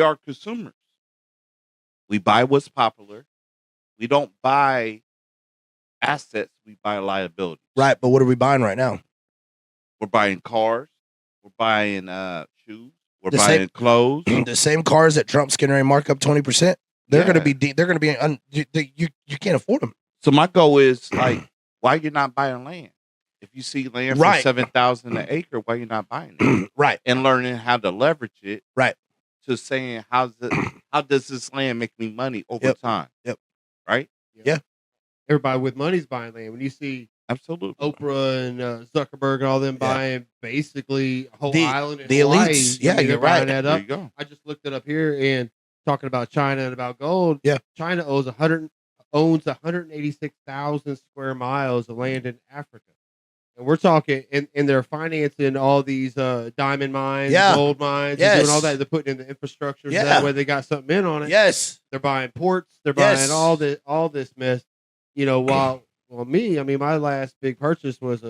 Speaker 3: are consumers. We buy what's popular. We don't buy assets, we buy liabilities.
Speaker 1: Right, but what are we buying right now?
Speaker 3: We're buying cars. We're buying shoes. We're
Speaker 1: The
Speaker 3: buying
Speaker 1: same-
Speaker 3: clothes.
Speaker 1: The same cars that Trump's getting ready to mark up 20%. They're going to be you can't afford them.
Speaker 3: So my goal is like, why you're not buying land? If you see land for
Speaker 1: Right.
Speaker 3: $7,000 an acre, why you're not buying it?
Speaker 1: Right.
Speaker 3: And learning how to leverage it.
Speaker 1: Right.
Speaker 3: To saying how does this land make me money over
Speaker 1: Yep.
Speaker 3: time?
Speaker 1: Yep.
Speaker 3: Right.
Speaker 1: Yeah.
Speaker 2: Everybody with money's buying land. When you see
Speaker 3: Absolutely.
Speaker 2: Oprah and Zuckerberg and all them buying basically a whole island in
Speaker 1: the
Speaker 2: Hawaii,
Speaker 1: elites. Yeah,
Speaker 2: they're
Speaker 1: you're
Speaker 2: buying
Speaker 1: right.
Speaker 2: that
Speaker 3: There
Speaker 2: up.
Speaker 3: you go.
Speaker 2: I just looked it up here and talking about China and about gold.
Speaker 1: Yeah.
Speaker 2: China owns 186,000 square miles of land in Africa. And we're talking, and they're financing all these diamond mines,
Speaker 1: Yeah.
Speaker 2: gold mines,
Speaker 1: Yes.
Speaker 2: and doing all that. They're putting in the infrastructure. So
Speaker 1: Yeah.
Speaker 2: that way they got something in on it.
Speaker 1: Yes.
Speaker 2: They're buying ports. They're
Speaker 1: Yes.
Speaker 2: buying all this mess. You know, while my last big purchase was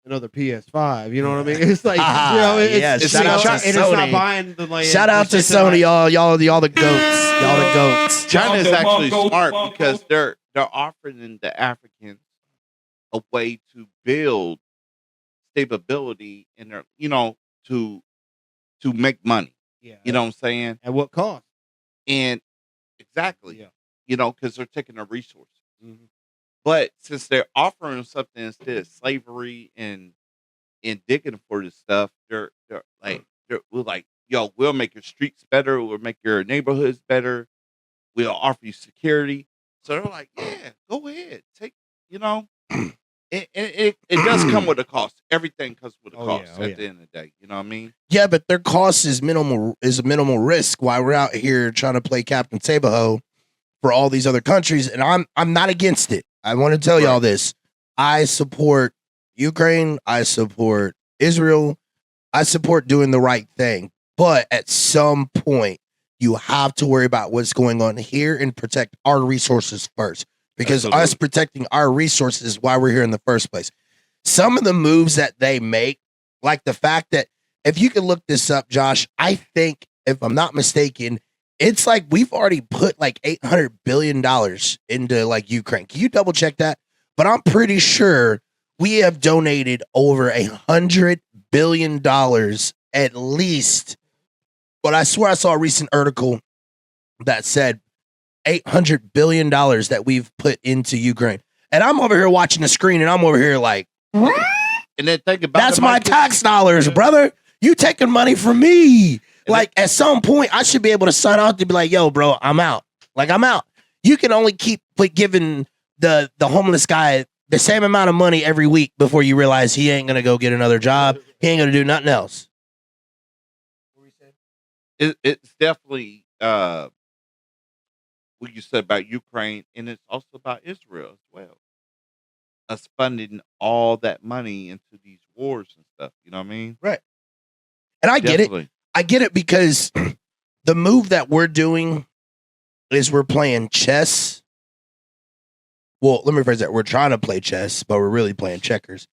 Speaker 2: another PS5. You know what I mean? It's like, you know,
Speaker 1: Yeah,
Speaker 2: it's,
Speaker 1: shout out to
Speaker 2: and it's not
Speaker 1: Sony.
Speaker 2: buying the land.
Speaker 1: Shout out to
Speaker 2: It's just
Speaker 1: Sony,
Speaker 2: like-
Speaker 1: y'all the goats. Y'all the goats.
Speaker 3: China's
Speaker 4: Mongo,
Speaker 3: actually
Speaker 4: Mongo,
Speaker 3: smart
Speaker 4: Mongo.
Speaker 3: because they're offering the Africans a way to build stability in their, to make money.
Speaker 2: Yeah.
Speaker 3: You know what I'm saying?
Speaker 2: At what cost?
Speaker 3: And exactly,
Speaker 2: Yeah.
Speaker 3: because they're taking a resource. But since they're offering something instead of slavery and digging for this stuff, we're like, yo, we'll make your streets better, we'll make your neighborhoods better, we'll offer you security. So they're like, yeah, go ahead, take, it does come with a cost. Everything comes with a cost at the end of the day. You know what I mean?
Speaker 1: Yeah, but their cost is a minimal risk while we're out here trying to play Captain Sabaho for all these other countries. And I'm not against it. I want to tell y'all this. I support Ukraine. I support Israel. I support doing the right thing. But at some point, you have to worry about what's going on here and protect our resources first. Because us protecting our resources is why we're here in the first place. Some of the moves that they make, like the fact that, if you can look this up, Josh, I think, if I'm not mistaken, it's like we've already put like $800 billion into like Ukraine. Can you double check that? But I'm pretty sure we have donated over $100 billion at least. But I swear I saw a recent article that said $800 billion that we've put into Ukraine. And I'm over here watching the screen and I'm over here like,
Speaker 3: And then think about
Speaker 1: that's
Speaker 3: it,
Speaker 1: my
Speaker 3: Marcus.
Speaker 1: tax dollars, brother. You taking money from me. Like at some point, I should be able to sign out to be like, yo, bro, I'm out. Like I'm out. You can only keep giving the homeless guy the same amount of money every week before you realize he ain't gonna go get another job. He ain't gonna do nothing else.
Speaker 3: It's definitely what you said about Ukraine, and it's also about Israel as well. Us funding all that money into these wars and stuff. You know what I mean?
Speaker 1: Right. And I get it.
Speaker 3: Definitely.
Speaker 1: I get it because the move that we're doing is we're playing chess. Well, let me rephrase that. We're trying to play chess, but we're really playing checkers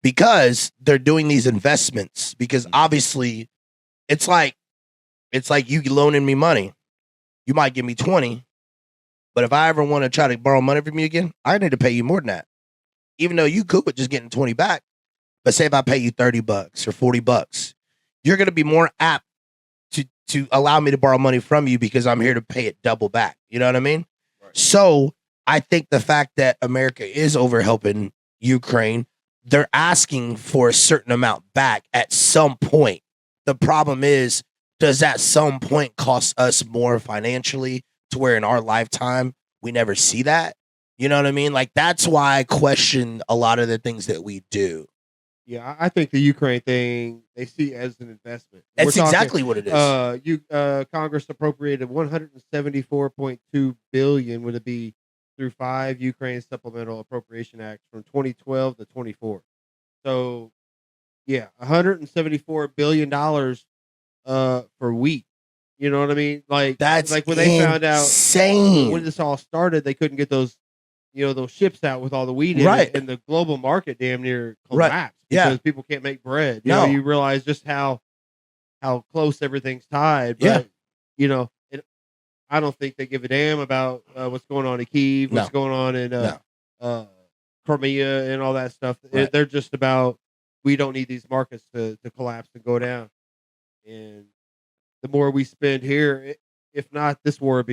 Speaker 1: because they're doing these investments. Because obviously, it's like you loaning me money. You might give me 20, but if I ever want to try to borrow money from you again, I need to pay you more than that. Even though you could with just getting 20 back. But say if I pay you $30 or $40, you're going to be more apt to allow me to borrow money from you because I'm here to pay it double back. You know what I mean? Right. So I think the fact that America is over helping Ukraine, they're asking for a certain amount back at some point. The problem is, does that some point cost us more financially to where in our lifetime we never see that? You know what I mean? Like that's why I question a lot of the things that we do.
Speaker 2: Yeah, I think the Ukraine thing they see as an investment.
Speaker 1: That's exactly what it is.
Speaker 2: Congress appropriated 174.2 billion. Would it be through 5 Ukraine supplemental appropriation acts from 2012 to 24? So, yeah, 174 billion dollars for wheat. You know what I mean? Like
Speaker 1: That's
Speaker 2: like when they found out
Speaker 1: insane.
Speaker 2: when this all started, they couldn't get those those ships out with all the wheat in
Speaker 1: Right.
Speaker 2: it, and the global market damn near
Speaker 1: Right.
Speaker 2: collapsed
Speaker 1: Yeah.
Speaker 2: because people can't make bread.
Speaker 1: No.
Speaker 2: You realize just how close everything's tied.
Speaker 1: Yeah.
Speaker 2: But I don't think they give a damn about what's going on in Kyiv, what's going on in Crimea, and all that stuff.
Speaker 1: Right.
Speaker 2: They're just about we don't need these markets to collapse and go down. And the more we spend here, if not, this war it'd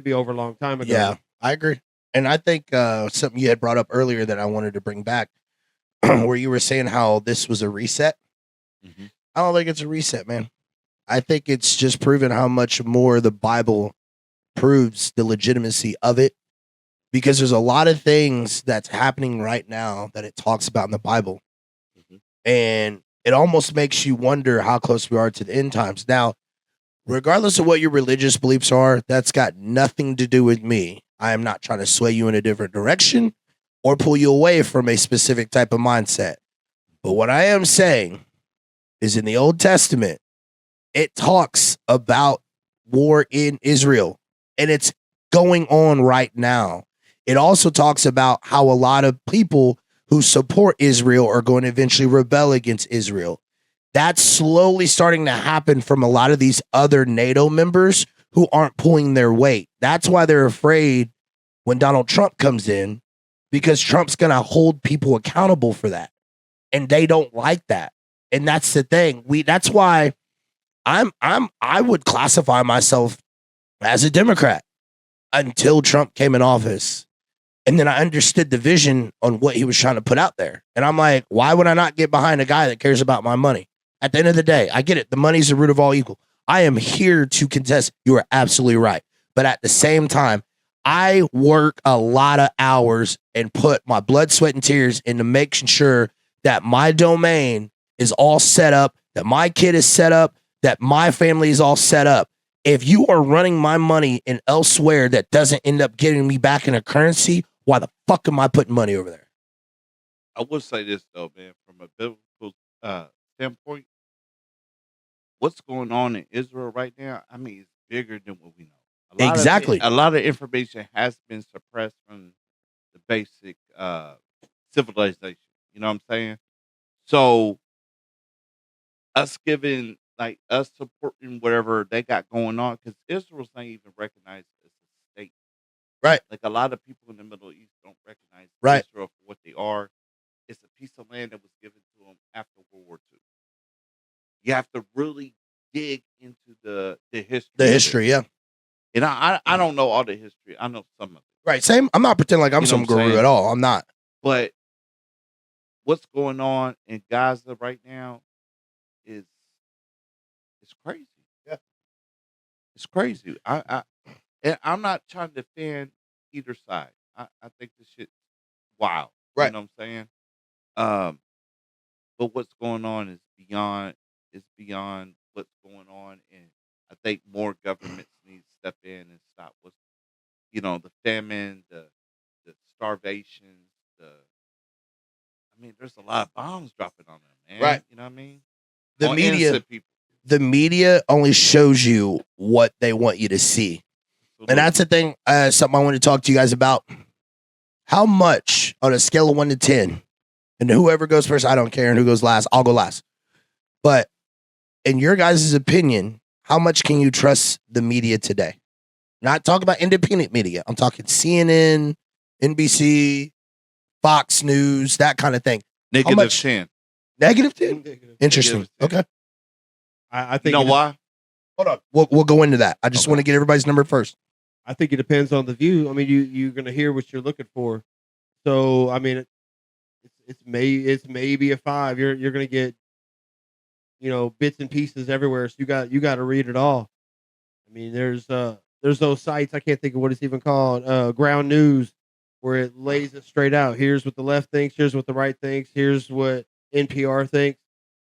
Speaker 2: be over a long time ago.
Speaker 1: Yeah, I agree. And I think something you had brought up earlier that I wanted to bring back, where you were saying how this was a reset.
Speaker 3: Mm-hmm.
Speaker 1: I don't think it's a reset, man. I think it's just proven how much more the Bible proves the legitimacy of it, because there's a lot of things that's happening right now that it talks about in the Bible.
Speaker 3: Mm-hmm.
Speaker 1: And it almost makes you wonder how close we are to the end times. Now, regardless of what your religious beliefs are, that's got nothing to do with me. I am not trying to sway you in a different direction or pull you away from a specific type of mindset. But what I am saying is in the Old Testament, it talks about war in Israel, and it's going on right now. It also talks about how a lot of people who support Israel are going to eventually rebel against Israel. That's slowly starting to happen from a lot of these other NATO members who aren't pulling their weight. That's why they're afraid when Donald Trump comes in, because Trump's going to hold people accountable for that. And they don't like that. And that's the thing. That's why I would classify myself as a Democrat until Trump came in office. And then I understood the vision on what he was trying to put out there. And I'm like, why would I not get behind a guy that cares about my money? At the end of the day, I get it. The money's the root of all evil. I am here to contest. You are absolutely right. But at the same time, I work a lot of hours and put my blood, sweat, and tears into making sure that my domain is all set up, that my kid is set up, that my family is all set up. If you are running my money in elsewhere that doesn't end up getting me back in a currency, why the fuck am I putting money over there?
Speaker 3: I will say this though, man, from a biblical standpoint, what's going on in Israel right now, I mean, it's bigger than what we know.
Speaker 1: Exactly.
Speaker 3: A lot of information has been suppressed from the basic civilization. You know what I'm saying? So us supporting whatever they got going on, because Israel's not even recognized as a state.
Speaker 1: Right.
Speaker 3: Like a lot of people in the Middle East don't recognize
Speaker 1: Right.
Speaker 3: Israel for what they are. It's a piece of land that was given to them after World War II. You have to really dig into the history.
Speaker 1: The history, yeah.
Speaker 3: And I don't know all the history. I know some of it.
Speaker 1: Right. Same. I'm not pretending like I'm
Speaker 3: You know
Speaker 1: some
Speaker 3: what I'm
Speaker 1: guru
Speaker 3: saying?
Speaker 1: at all. I'm not.
Speaker 3: But what's going on in Gaza right now is crazy.
Speaker 1: Yeah.
Speaker 3: It's crazy. And I'm not trying to defend either side. I think this shit's wild.
Speaker 1: Right.
Speaker 3: You know what I'm saying? But what's going on is beyond what's going on, and I think more governments need to step in and stop the famine, the starvation, there's a lot of bombs dropping on them, man.
Speaker 1: Right.
Speaker 3: You know what I mean?
Speaker 1: The
Speaker 3: On
Speaker 1: media,
Speaker 3: innocent people.
Speaker 1: the media only shows you what they want you to see. And that's the thing, something I want to talk to you guys about. How much on a scale of 1 to 10, and whoever goes first, I don't care, and who goes last, I'll go last. But in your guys' opinion, how much can you trust the media today? Not talking about independent media. I'm talking CNN, NBC, Fox News, that kind of thing.
Speaker 3: Negative
Speaker 1: much-
Speaker 3: 10.
Speaker 1: Negative 10? Interesting.
Speaker 3: Negative 10.
Speaker 1: Okay.
Speaker 2: I
Speaker 3: You
Speaker 2: think
Speaker 3: know why?
Speaker 1: Hold on. We'll go into that. I just
Speaker 3: Okay.
Speaker 1: want to get everybody's number first.
Speaker 2: I think it depends on the view. I mean, you're going to hear what you're looking for. So I mean, it's maybe a 5. You're going to get bits and pieces everywhere. So you got to read it all. I mean, there's those sites, I can't think of what it's even called, Ground News, where it lays it straight out. Here's what the left thinks. Here's what the right thinks. Here's what NPR thinks,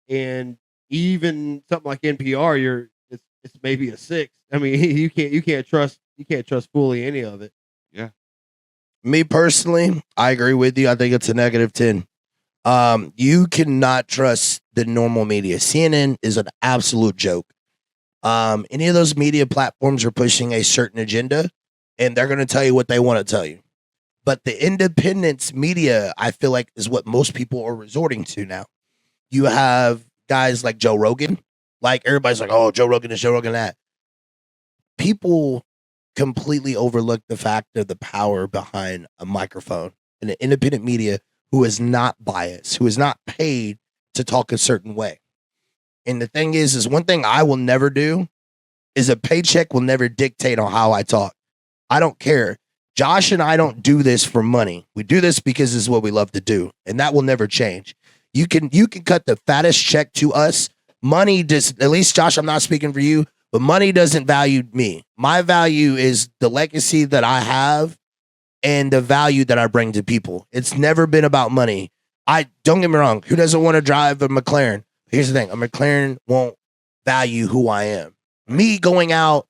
Speaker 2: and even something like NPR, it's maybe a 6. I mean, you can't trust fully any of it.
Speaker 1: Me personally, I agree with you. I think it's a -10. You cannot trust the normal media. CNN is an absolute joke. Any of those media platforms are pushing a certain agenda, and they're going to tell you what they want to tell you. But the independence media, I feel like, is what most people are resorting to now. You have guys like Joe Rogan. Like, everybody's like, oh, Joe Rogan is Joe Rogan that. People completely overlook the fact of the power behind a microphone and an independent media who is not biased, who is not paid to talk a certain way. And the thing is one thing I will never do is a paycheck will never dictate on how I talk. I don't care. Josh and I don't do this for money. We do this because this is what we love to do. And that will never change. You can cut the fattest check to us. Money does, at least Josh, I'm not speaking for you, but money doesn't value me. My value is the legacy that I have and the value that I bring to people. It's never been about money. Don't get me wrong. Who doesn't want to drive a McLaren? Here's the thing. A McLaren won't value who I am. Me going out,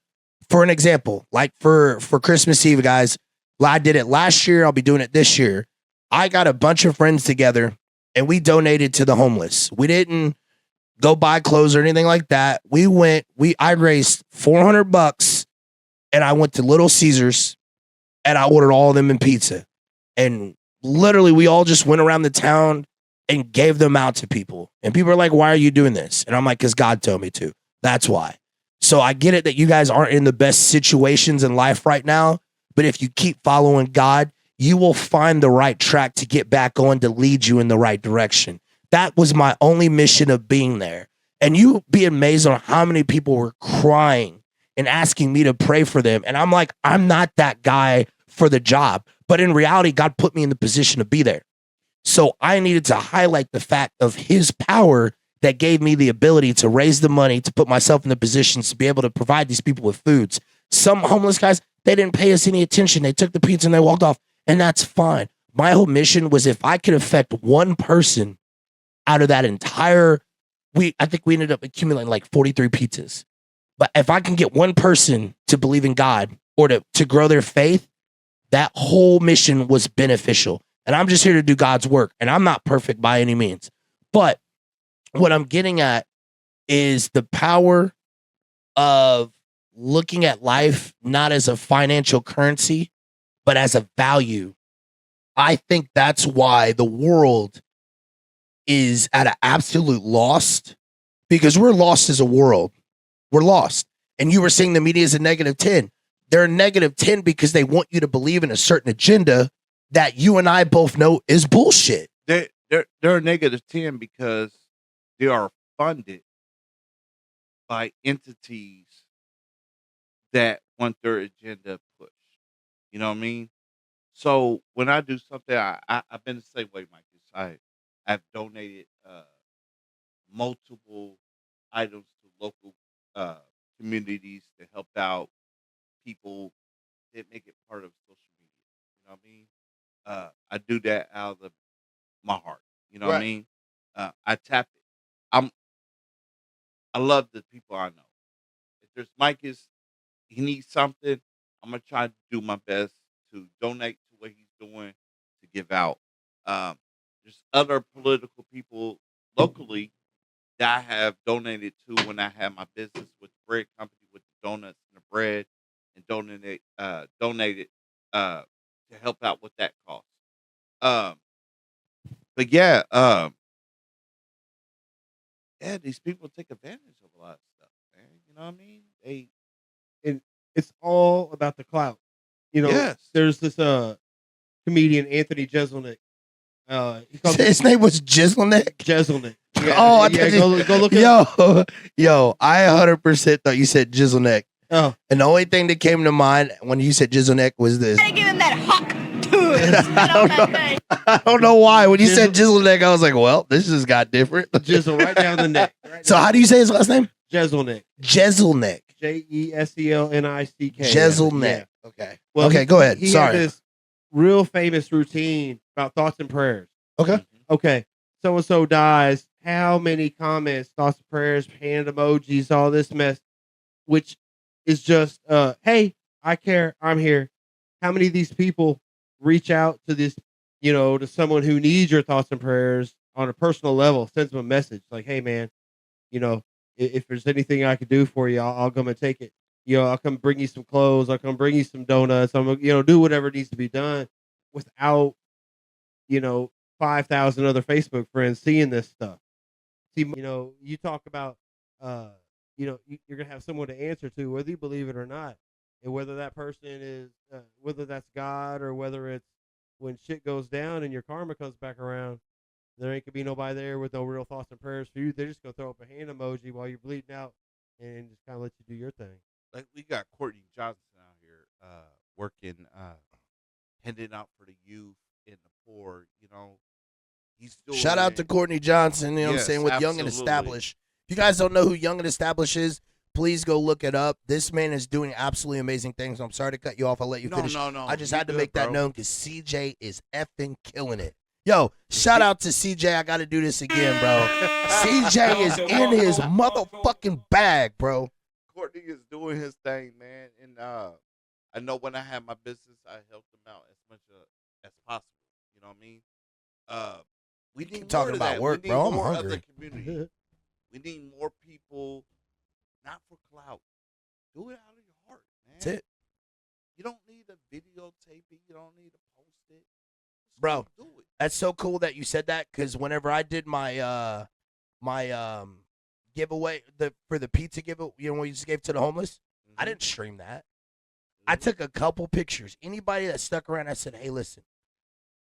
Speaker 1: for an example, like for Christmas Eve, guys, I did it last year. I'll be doing it this year. I got a bunch of friends together and we donated to the homeless. We didn't go buy clothes or anything like that. I raised $400 and I went to Little Caesars and I ordered all of them in pizza. And literally we all just went around the town and gave them out to people. And people are like, why are you doing this? And I'm like, because God told me to. That's why. So I get it that you guys aren't in the best situations in life right now. But if you keep following God, you will find the right track to get back on to lead you in the right direction. That was my only mission of being there. And you'd be amazed on how many people were crying and asking me to pray for them. And I'm like, I'm not that guy for the job. But in reality, God put me in the position to be there. So I needed to highlight the fact of his power that gave me the ability to raise the money, to put myself in the positions to be able to provide these people with foods. Some homeless guys, they didn't pay us any attention. They took the pizza and they walked off. And that's fine. My whole mission was if I could affect one person out of that entire, I think we ended up accumulating like 43 pizzas. But if I can get one person to believe in God or to grow their faith, that whole mission was beneficial. And I'm just here to do God's work. And I'm not perfect by any means. But what I'm getting at is the power of looking at life not as a financial currency, but as a value. I think that's why the world is at an absolute loss, because we're lost as a world. We're lost. And you were saying the media is a -10. They're a -10 because they want you to believe in a certain agenda that you and I both know is bullshit.
Speaker 3: They're a -10 because they are funded by entities that want their agenda pushed. You know what I mean? So when I do something, I've been the same way, Mike. I've donated multiple items to local communities to help out people that make it part of social media. You know what I mean? I do that out of my heart. You know what I mean? I tap it. I love the people I know. If there's Micas, he needs something, I'm gonna try to do my best to donate to what he's doing, to give out. There's other political people locally that I have donated to when I had my business with the bread company with the donuts and the bread, and donated to help out with that cost. But yeah, these people take advantage of a lot of stuff, man. You know what I mean?
Speaker 2: And it's all about the clout. You know,
Speaker 3: Yes.
Speaker 2: there's this comedian, Anthony Jeselnik.
Speaker 1: His name was Jeselnik?
Speaker 2: Jeselnik. Yeah,
Speaker 1: Oh, I
Speaker 2: yeah,
Speaker 1: thought
Speaker 2: go look it up.
Speaker 1: Yo, I 100% thought you said Jeselnik.
Speaker 2: Oh,
Speaker 1: And the only thing that came to mind when you said Jeselnik was this.
Speaker 5: Gotta give him that hawk to it. Spit on that thing.
Speaker 1: I don't know why. When you said Jeselnik, I was like, well, this just got different.
Speaker 2: Jizzle right down the neck. Right
Speaker 1: So
Speaker 2: down
Speaker 1: how do you say his last name?
Speaker 2: Jeselnik.
Speaker 1: Jeselnik.
Speaker 2: Jeselnik.
Speaker 1: Jeselnik.
Speaker 2: Yeah.
Speaker 1: Okay.
Speaker 2: Well,
Speaker 1: Okay, go ahead.
Speaker 2: He
Speaker 1: Sorry.
Speaker 2: had this real famous routine about thoughts and prayers.
Speaker 1: Okay.
Speaker 2: Okay. so and so dies. How many comments, thoughts, prayers, hand emojis, all this mess, which is just, hey, I care, I'm here. How many of these people reach out to this, to someone who needs your thoughts and prayers on a personal level, sends them a message like, hey, man, if there's anything I could do for you, I'll come and take it. I'll come bring you some clothes. I'll come bring you some donuts. I'm, do whatever needs to be done without, 5,000 other Facebook friends seeing this stuff. See, you talk about, you're going to have someone to answer to, whether you believe it or not. And whether that person is, whether that's God or whether it's when shit goes down and your karma comes back around, there ain't gonna be nobody there with no real thoughts and prayers for you. They're just gonna throw up a hand emoji while you're bleeding out and just kind of let you do your thing.
Speaker 3: Like we got Courtney Johnson out here working, handing out for the youth and the poor. He's doing
Speaker 1: Shout out to Courtney Johnson, what I'm
Speaker 3: Yes,
Speaker 1: saying, with Young and
Speaker 3: absolutely.
Speaker 1: Established. If you guys don't know who Young and Established is, please go look it up. This man is doing absolutely amazing things. I'm sorry to cut you off. I'll let you finish.
Speaker 3: No.
Speaker 1: I just
Speaker 3: You
Speaker 1: had to
Speaker 3: good,
Speaker 1: make that
Speaker 3: bro.
Speaker 1: known because CJ is effing killing it. Yo, shout out to CJ. I got to do this again, bro. CJ is in his motherfucking bag, bro.
Speaker 3: Courtney is doing his thing, man. And I know when I had my business, I helped him out as much as possible. You know what I mean? We need
Speaker 1: Keep talking
Speaker 3: more of
Speaker 1: about
Speaker 3: that.
Speaker 1: work,
Speaker 3: we need
Speaker 1: bro. I'm
Speaker 3: more of
Speaker 1: hungry.
Speaker 3: the community. We need more people, not for clout. Do it out of your heart, man.
Speaker 1: That's it.
Speaker 3: You don't need to videotape it. You don't need to post it. Just
Speaker 1: Bro.
Speaker 3: do it.
Speaker 1: That's so cool that you said that because whenever I did my giveaway for the pizza giveaway, when we just gave to the homeless, I didn't stream that. I took a couple pictures. Anybody that stuck around, I said, hey, listen,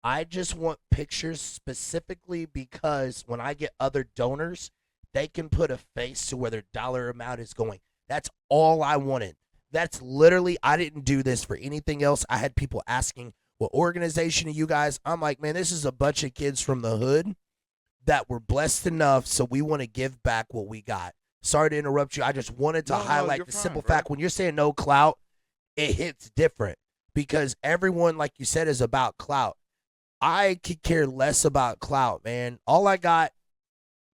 Speaker 1: I just want pictures specifically because when I get other donors, they can put a face to where their dollar amount is going. That's all I wanted. That's literally, I didn't do this for anything else. I had people asking, what organization are you guys? I'm like, man, this is a bunch of kids from the hood that were blessed enough, so we want to give back what we got. Sorry to interrupt you. I just wanted to highlight the simple fact. When you're saying no clout, it hits different because everyone, like you said, is about clout. I could care less about clout, man. All I got,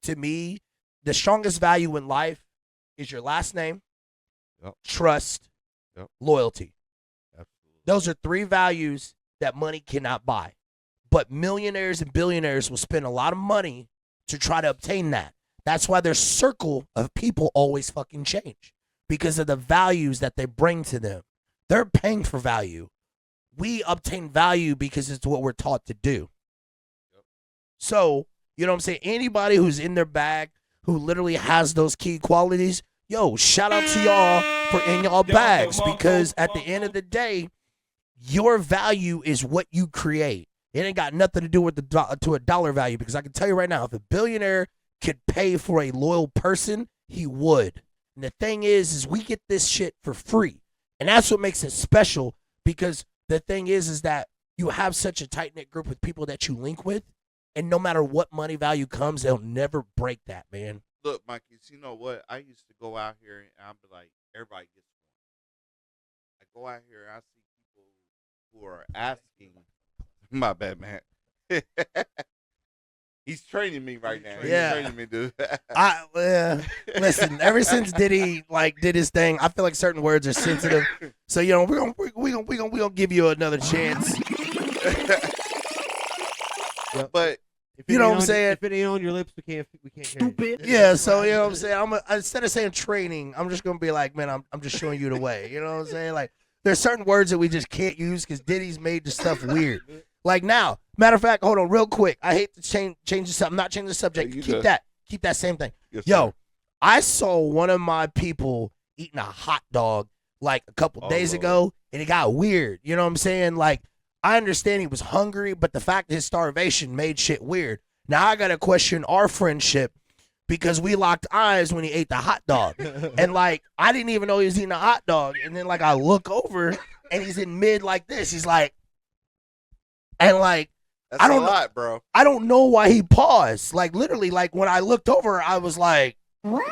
Speaker 1: to me, the strongest value in life is your last name, trust, loyalty.
Speaker 3: Absolutely.
Speaker 1: Those are three values that money cannot buy. But millionaires and billionaires will spend a lot of money to try to obtain that. That's why their circle of people always fucking change because of the values that they bring to them. They're paying for value. We obtain value because it's what we're taught to do. So, you know what I'm saying? Anybody who's in their bag, who literally has those key qualities, yo, shout out to y'all for in y'all bags because at the end of the day, your value is what you create. It ain't got nothing to do with to a dollar value because I can tell you right now, if a billionaire could pay for a loyal person, he would. And the thing is we get this shit for free. And that's what makes it special because the thing is that you have such a tight-knit group with people that you link with, and no matter what money value comes, they'll never break that, man.
Speaker 3: Look, Mikey, you know what? I used to go out here and I'd be like, everybody gets one. I go out here and I see people who are asking. My bad, man. He's training me right now.
Speaker 1: Yeah.
Speaker 3: He's training me, dude.
Speaker 1: Listen, ever since Diddy did his thing, I feel like certain words are sensitive. So we're gonna give you another chance.
Speaker 3: But
Speaker 2: If
Speaker 1: You
Speaker 2: it
Speaker 1: know
Speaker 2: ain't
Speaker 1: what I'm
Speaker 2: on-
Speaker 1: saying?
Speaker 2: If it ain't on your lips, we can't hear it.
Speaker 5: Stupid.
Speaker 1: Yeah, so you know what I'm saying. Instead of saying training, I'm just gonna be like, man, I'm just showing you the way. You know what I'm saying? Like, there's certain words that we just can't use because Diddy's made the stuff weird. Like now, matter of fact, hold on, real quick. I hate to change the subject. I'm not changing the subject.
Speaker 3: You
Speaker 1: Keep
Speaker 3: good.
Speaker 1: that same thing.
Speaker 3: Yes,
Speaker 1: Yo,
Speaker 3: sir.
Speaker 1: I saw one of my people eating a hot dog like a couple days
Speaker 3: Lord.
Speaker 1: ago, and it got weird. You know what I'm saying? Like, I understand he was hungry, but the fact that his starvation made shit weird. Now I gotta question our friendship because we locked eyes when he ate the hot dog, and like I didn't even know he was eating a hot dog, and then like I look over and he's in mid like this. He's like, and like.
Speaker 3: That's
Speaker 1: I don't
Speaker 3: a
Speaker 1: know.
Speaker 3: lot, bro.
Speaker 1: I don't know why he paused. Like literally, like when I looked over, I was like, "What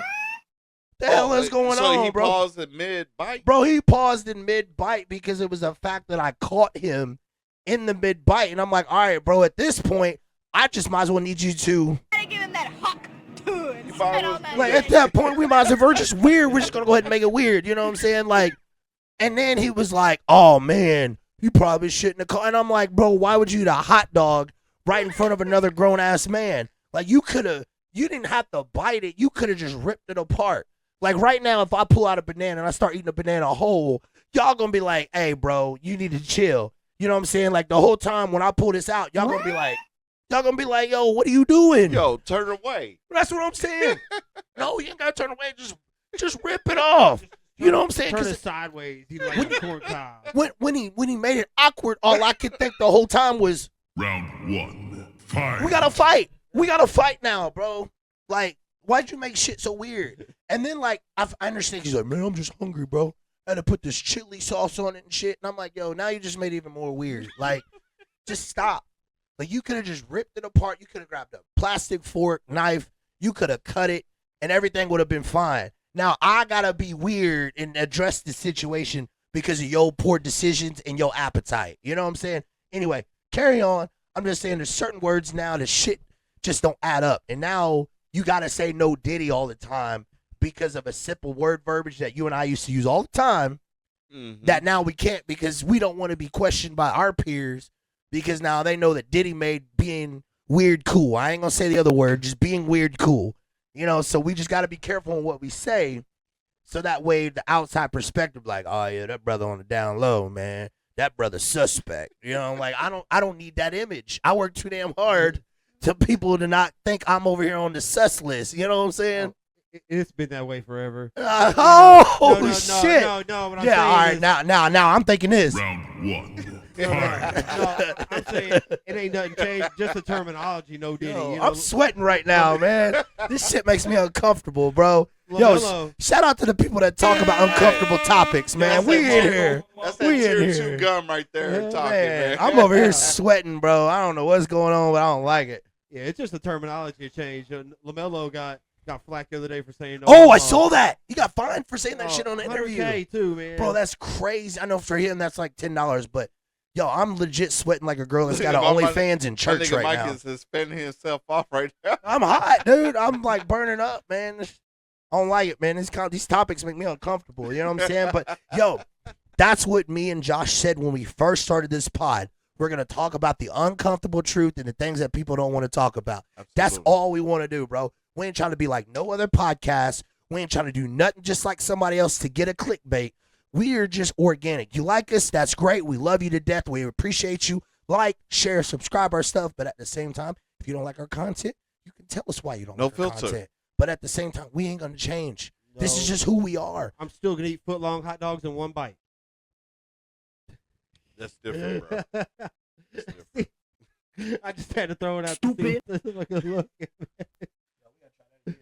Speaker 1: the hell is going
Speaker 3: so
Speaker 1: on,
Speaker 3: he
Speaker 1: bro?"
Speaker 3: paused at mid bite.
Speaker 1: Bro, he paused in mid bite because it was a fact that I caught him in the mid bite, and I'm like, "All right, bro. At this point, I just might as well need you to.
Speaker 5: Gotta give him that hawk too. And
Speaker 3: You
Speaker 5: spit
Speaker 3: follow
Speaker 5: all that
Speaker 1: Like
Speaker 5: shit.
Speaker 1: at that point, we might as well. If we're just weird. We're just gonna go ahead and make it weird. You know what I'm saying? Like, and then he was like, "Oh man, you probably shouldn't have called." And I'm like, "Bro, why would you eat a hot dog right in front of another grown ass man? Like, you could have. You didn't have to bite it. You could have just ripped it apart. Like right now, if I pull out a banana and I start eating a banana whole, y'all gonna be like, "Hey, bro, you need to chill." You know what I'm saying? Like the whole time when I pull this out, y'all gonna be like, "Yo, what are you doing?"
Speaker 3: Yo, turn away.
Speaker 1: That's what I'm saying. No, you ain't gotta turn away. Just rip it off. You know what I'm saying?
Speaker 2: Turn
Speaker 1: 'Cause
Speaker 2: it sideways. He like a corn cob.
Speaker 1: when he made it awkward, all I could think the whole time was,
Speaker 4: Round 1. Fight.
Speaker 1: we gotta fight. We gotta fight now, bro. Like, why'd you make shit so weird? And then like I understand he's like, "Man, I'm just hungry, bro. I had to put this chili sauce on it and shit." And I'm like, "Yo, now you just made it even more weird. Like, just stop." Like, you could have just ripped it apart. You could have grabbed a plastic fork, knife. You could have cut it, and everything would have been fine. Now, I got to be weird and address the situation because of your poor decisions and your appetite. You know what I'm saying? Anyway, carry on. I'm just saying there's certain words now that shit just don't add up. And now you got to say no Diddy all the time because of a simple word verbiage that you and I used to use all the time that now we can't because we don't want to be questioned by our peers because now they know that Diddy made being weird cool. I ain't going to say the other word, just being weird cool. You know, so we just got to be careful on what we say so that way the outside perspective like, "Oh yeah, that brother on the down low, man. That brother's suspect." You know, like I don't need that image. I work too damn hard to people to not think I'm over here on the sus list. You know what I'm saying?
Speaker 2: It's been that way forever.
Speaker 1: Oh shit.
Speaker 2: No. What I'm
Speaker 1: Yeah,
Speaker 2: saying
Speaker 1: all right.
Speaker 2: is,
Speaker 1: Now I'm thinking this.
Speaker 4: Round 1.
Speaker 2: no,
Speaker 4: Fight.
Speaker 2: I'm saying it ain't nothing changed. Just the terminology, no Diddy.
Speaker 1: Yo,
Speaker 2: You know,
Speaker 1: I'm sweating right now, man. This shit makes me uncomfortable, bro. Yo,
Speaker 2: LaMelo.
Speaker 1: shout out to the people that talk about uncomfortable topics, man.
Speaker 3: That's
Speaker 1: We
Speaker 3: that
Speaker 1: in here.
Speaker 3: That's that
Speaker 1: We in
Speaker 3: tier
Speaker 1: here.
Speaker 3: 2 gum right there talking, man.
Speaker 1: I'm over here sweating, bro. I don't know what's going on, but I don't like it.
Speaker 2: Yeah, it's just the terminology change. LaMelo got flack the other day for saying no.
Speaker 1: Oh, I
Speaker 2: homo.
Speaker 1: saw that. He got fined for saying that
Speaker 2: Oh,
Speaker 1: shit on the interview.
Speaker 2: 100K too, man.
Speaker 1: Bro, that's crazy. I know for him that's like $10, but yo, I'm legit sweating like a girl that's got an
Speaker 3: My-
Speaker 1: OnlyFans in church
Speaker 3: nigga
Speaker 1: right
Speaker 3: Mike
Speaker 1: now.
Speaker 3: is suspending himself off right now.
Speaker 1: I'm hot, dude. I'm like burning up, man. I don't like it, man. These topics make me uncomfortable. You know what I'm saying? But yo, that's what me and Josh said when we first started this pod. We're gonna talk about the uncomfortable truth and the things that people don't want to talk about. That's
Speaker 3: Absolutely.
Speaker 1: all we want to do, bro. We ain't trying to be like no other podcast. We ain't trying to do nothing just like somebody else to get a clickbait. We are just organic. You like us? That's great. We love you to death. We appreciate you. Like, share, subscribe our stuff. But at the same time, if you don't like our content, you can tell us why you don't
Speaker 3: No
Speaker 1: like our
Speaker 3: filter.
Speaker 1: content. But at the same time, we ain't gonna change. This is
Speaker 2: No.
Speaker 1: just who we are.
Speaker 2: I'm still gonna eat foot-long hot dogs in one bite.
Speaker 3: That's different, bro. That's different.
Speaker 2: I just had to throw it out.
Speaker 5: Stupid.
Speaker 2: Look.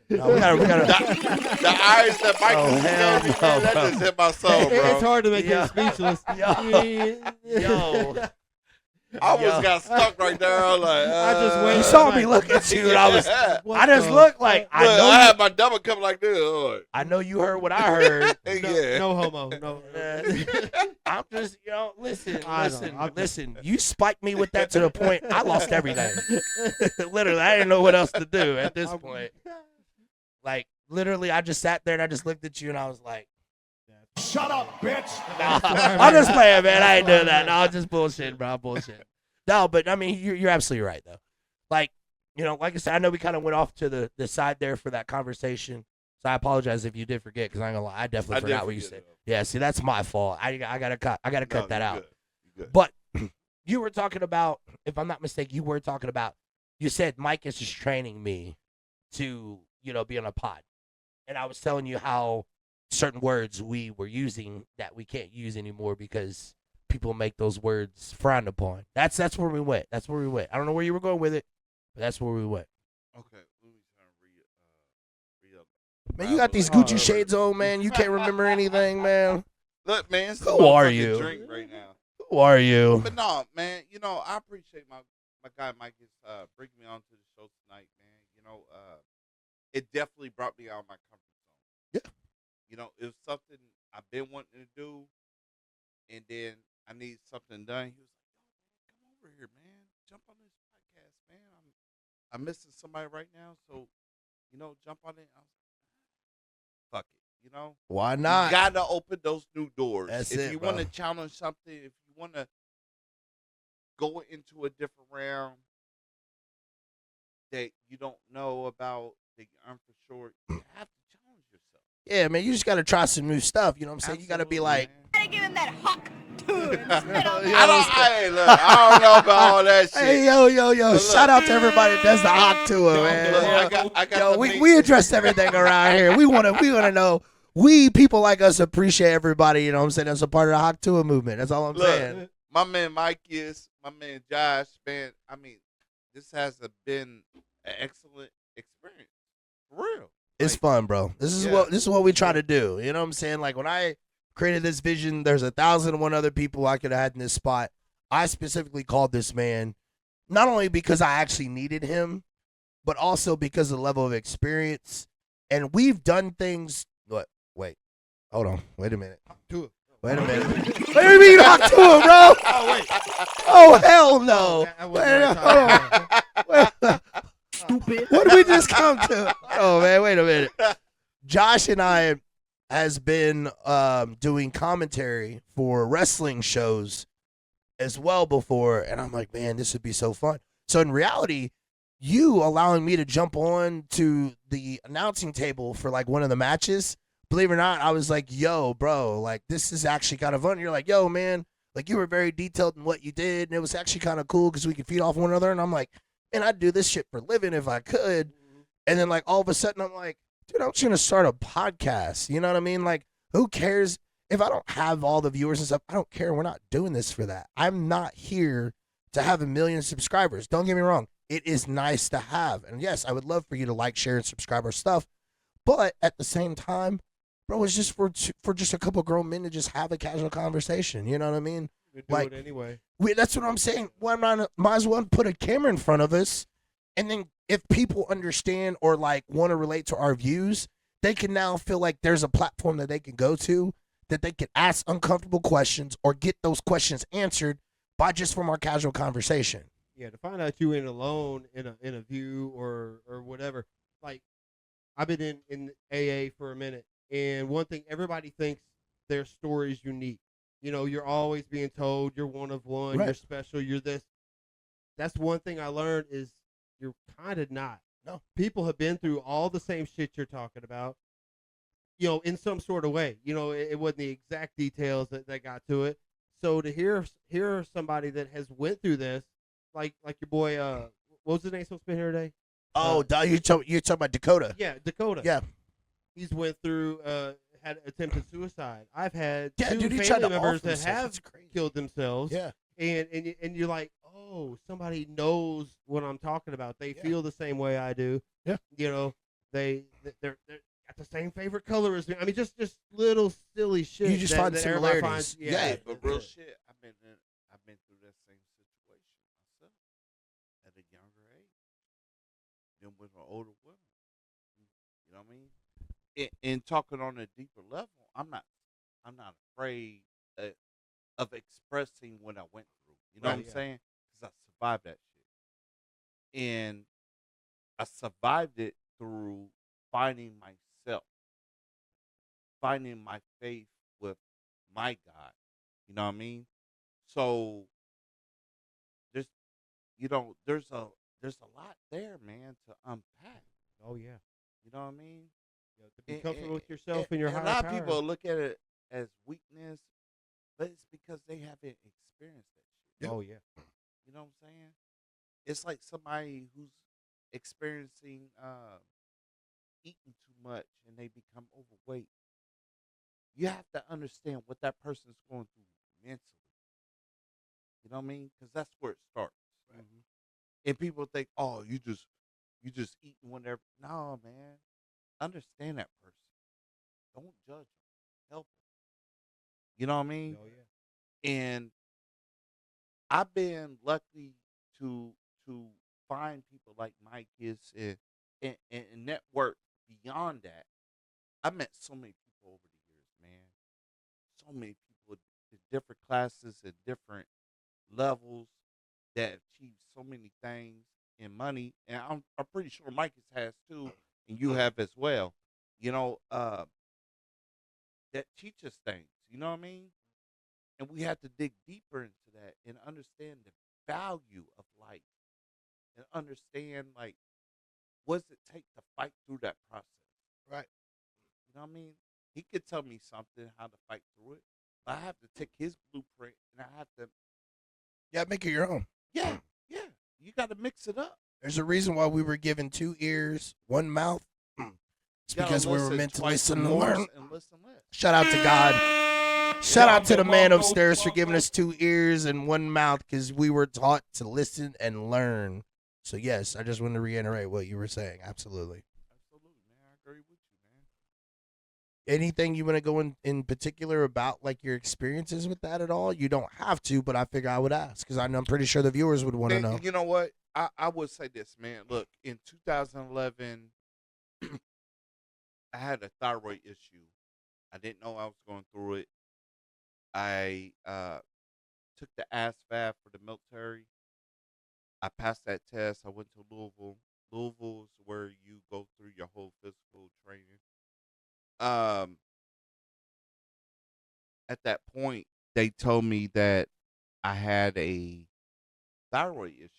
Speaker 1: No, we gotta.
Speaker 3: The eyes that Mike
Speaker 1: Oh,
Speaker 3: is
Speaker 1: hell
Speaker 3: giving me,
Speaker 1: no,
Speaker 3: man, that
Speaker 1: bro.
Speaker 3: just hit my soul,
Speaker 2: It's
Speaker 3: bro.
Speaker 2: hard to make
Speaker 1: Yo.
Speaker 2: him speechless.
Speaker 1: Yo.
Speaker 3: I almost
Speaker 1: Yo.
Speaker 3: got stuck right there. I was like,
Speaker 2: I just went-
Speaker 1: You saw me look at you, and I was. I just looked like I
Speaker 3: Look,
Speaker 1: know.
Speaker 3: I
Speaker 1: You,
Speaker 3: had my double cup like this. Oh,
Speaker 1: I know you heard what I heard.
Speaker 3: yeah.
Speaker 2: No homo. No.
Speaker 1: I'm just, listen,
Speaker 2: I know. I'm just-
Speaker 1: listen. You spiked me with that to the point I lost everything. Literally, I didn't know what else to do at this point. Like, literally, I just sat there and I just looked at you and I was like,
Speaker 4: Shut up, bitch.
Speaker 1: nah, I'm just playing, man. I ain't doing that. No, I'm just bullshit, bro. Bullshit. No, but I mean, you're absolutely right, though. Like, like I said, I know we kind of went off to the side there for that conversation. So I apologize if you did forget, because I ain't gonna lie, I definitely forgot what you said. Yeah, see, that's my fault. I gotta cut that out. But you were talking about, if I'm not mistaken, you said Mike is just training me to, be on a pod. And I was telling you how certain words we were using that we can't use anymore because people make those words frowned upon. That's where we went. I don't know where you were going with it, but that's where we went.
Speaker 3: Okay. Let me try to read up.
Speaker 1: Man, you got these Gucci shades on, man. You can't remember anything, man.
Speaker 3: Look, man. It's
Speaker 1: Who are you?
Speaker 3: Drink right now.
Speaker 1: Who are you?
Speaker 3: But no, man. I appreciate my guy Mike is bringing me onto the show tonight, man. It definitely brought me out of my comfort zone.
Speaker 1: Yeah.
Speaker 3: It was something I've been wanting to do, and then I need something done. He was like, "Yo, man, come over here, man. Jump on this podcast, man. I'm missing somebody right now, so jump on it. Fuck it,
Speaker 1: Why
Speaker 3: You
Speaker 1: not?
Speaker 3: gotta open those new doors.
Speaker 1: That's
Speaker 3: if
Speaker 1: it,
Speaker 3: you
Speaker 1: bro.
Speaker 3: want to challenge something, if you want to go into a different realm that you don't know about, that you aren't for sure, you have to challenge yourself.
Speaker 1: Yeah, man, you just got to try some new stuff. You know what I'm saying? You got to be
Speaker 3: Absolutely,
Speaker 1: like,
Speaker 3: man.
Speaker 5: Gotta give him that hawk tune and spit on
Speaker 1: Yeah,
Speaker 5: that.
Speaker 3: Hey, look, I don't know about all that shit.
Speaker 1: hey, yo,
Speaker 3: But look,
Speaker 1: shout out to everybody that does the hawk tour,
Speaker 3: look,
Speaker 1: man.
Speaker 3: I got
Speaker 1: Yo,
Speaker 3: the
Speaker 1: we address everything around here. We want to know. We people like us appreciate everybody. You know what I'm saying? That's a part of the hawk tour movement. That's all I'm saying.
Speaker 3: Look, my man Micas, my man Josh, man. I mean, this has been an excellent experience, for real.
Speaker 1: It's
Speaker 3: Like,
Speaker 1: fun, bro. This is what we try to do. You know what I'm saying? Like when I created this vision, there's 1,001 other people I could have had in this spot. I specifically called this man not only because I actually needed him, but also because of the level of experience. And we've done things. What? Wait. Hold on. Wait a minute. Wait a minute. What do you mean hawk tour, bro?
Speaker 2: Oh wait.
Speaker 1: Oh hell no.
Speaker 2: That
Speaker 1: Wait,
Speaker 2: wasn't
Speaker 1: hold
Speaker 2: my
Speaker 1: on. Stupid. What did we just come to? Oh man, wait a minute. Josh and I has been doing commentary for wrestling shows as well before, and I'm like, man, this would be so fun. So in reality, you allowing me to jump on to the announcing table for like one of the matches, believe it or not, I was like, yo, bro, like this is actually kind of fun. You're like, yo, man, like you were very detailed in what you did, and it was actually kind of cool because we could feed off one another. And I'm like, man, I'd do this shit for a living if I could. And then like all of a sudden I'm like, dude, I'm just gonna start a podcast. You know what I mean? Like, who cares if I don't have all the viewers and stuff? I don't care. We're not doing this for that. I'm not here to have 1 million subscribers. Don't get me wrong. It is nice to have. And yes, I would love for you to like, share, and subscribe our stuff. But at the same time, bro, it's just for just a couple grown men to just have a casual conversation. You know what I mean?
Speaker 2: We do
Speaker 1: Like-
Speaker 2: it anyway.
Speaker 1: That's what I'm saying. Why not? Might as well put a camera in front of us, and then if people understand or like want to relate to our views, they can now feel like there's a platform that they can go to that they can ask uncomfortable questions or get those questions answered by just from our casual conversation.
Speaker 2: Yeah, to find out you ain't alone in a view or whatever. Like, I've been in AA for a minute, and one thing everybody thinks their story is unique. You know, you're always being told you're one of one,
Speaker 1: Right.
Speaker 2: you're special, you're this. That's one thing I learned is you're kind of not.
Speaker 1: No.
Speaker 2: People have been through all the same shit you're talking about, you know, in some sort of way. You know, it wasn't the exact details that got to it. So to hear somebody that has went through this, like your boy, what was his name supposed to be here today?
Speaker 1: Oh, you're talking about Dakota.
Speaker 2: Yeah, Dakota.
Speaker 1: Yeah.
Speaker 2: He's went through, had attempted suicide. I've had
Speaker 1: Yeah,
Speaker 2: two
Speaker 1: dude, he tried
Speaker 2: family
Speaker 1: to
Speaker 2: members
Speaker 1: off
Speaker 2: that
Speaker 1: himself.
Speaker 2: have
Speaker 1: That's crazy.
Speaker 2: killed themselves.
Speaker 1: Yeah.
Speaker 2: And you're like, oh, somebody knows what I'm talking about. They
Speaker 1: Yeah.
Speaker 2: feel the same way I do.
Speaker 1: Yeah.
Speaker 2: You know, they're got the same favorite color as me. I mean, just little silly shit.
Speaker 1: You just
Speaker 2: that,
Speaker 1: find
Speaker 2: that everybody
Speaker 1: similarities.
Speaker 2: finds-
Speaker 1: Yeah.
Speaker 3: But real shit, I've been through that same situation myself at a younger age. Then with an older woman. You know what I mean? In talking on a deeper level, I'm not afraid of expressing what I went through. You know
Speaker 2: Right,
Speaker 3: what I'm
Speaker 2: yeah.
Speaker 3: saying? Because I survived that shit, and I survived it through finding myself, finding my faith with my God. You know what I mean? So there's there's a lot there, man, to unpack.
Speaker 2: Oh yeah.
Speaker 3: You know what I mean?
Speaker 2: You know, to be comfortable with yourself and your
Speaker 3: a
Speaker 2: higher
Speaker 3: lot
Speaker 2: power.
Speaker 3: of people look at it as weakness, but it's because they haven't experienced that shit.
Speaker 2: Oh yeah.
Speaker 3: You know what I'm saying? It's like somebody who's experiencing eating too much and they become overweight. You have to understand what that person's going through mentally. You know what I mean? Because that's where it starts. Right. And people think, "Oh, you just eating whatever." No, man. Understand that person. Don't judge them. Help them. You know what I mean?
Speaker 2: Oh yeah.
Speaker 3: And I've been lucky to find people like Micas and network beyond that. I met so many people over the years, man. So many people in different classes and different levels that achieved so many things. in money, and I'm pretty sure Micas has too, and you have as well. You know, that teaches things. You know what I mean? And we have to dig deeper into that and understand the value of life, and understand like what does it take to fight through that process.
Speaker 1: Right.
Speaker 3: You know what I mean? He could tell me something how to fight through it, but I have to take his blueprint and I have to.
Speaker 1: Yeah, make it your own.
Speaker 3: Yeah. You got to mix it up.
Speaker 1: There's a reason why we were given 2 ears, 1 mouth. It's
Speaker 3: You gotta
Speaker 1: because we were
Speaker 3: listen
Speaker 1: meant to
Speaker 3: twice
Speaker 1: listen and
Speaker 3: more
Speaker 1: learn.
Speaker 3: and listen less.
Speaker 1: Shout out to God. Shout out to the man upstairs for giving us 2 ears and 1 mouth, because we were taught to listen and learn. So yes, I just wanted to reiterate what you were saying. Absolutely.
Speaker 3: Absolutely, man. I agree with you, man.
Speaker 1: Anything you want to go in particular about like your experiences with that at all? You don't have to, but I figure I would ask because I'm pretty sure the viewers would want to
Speaker 3: Man,
Speaker 1: know.
Speaker 3: you know what? I would say this, man. Look, in 2011, I had a thyroid issue. I didn't know I was going through it. I took the ASVAB for the military. I passed that test. I went to Louisville. Louisville is where you go through your whole physical training. At that point, they told me that I had a thyroid issue.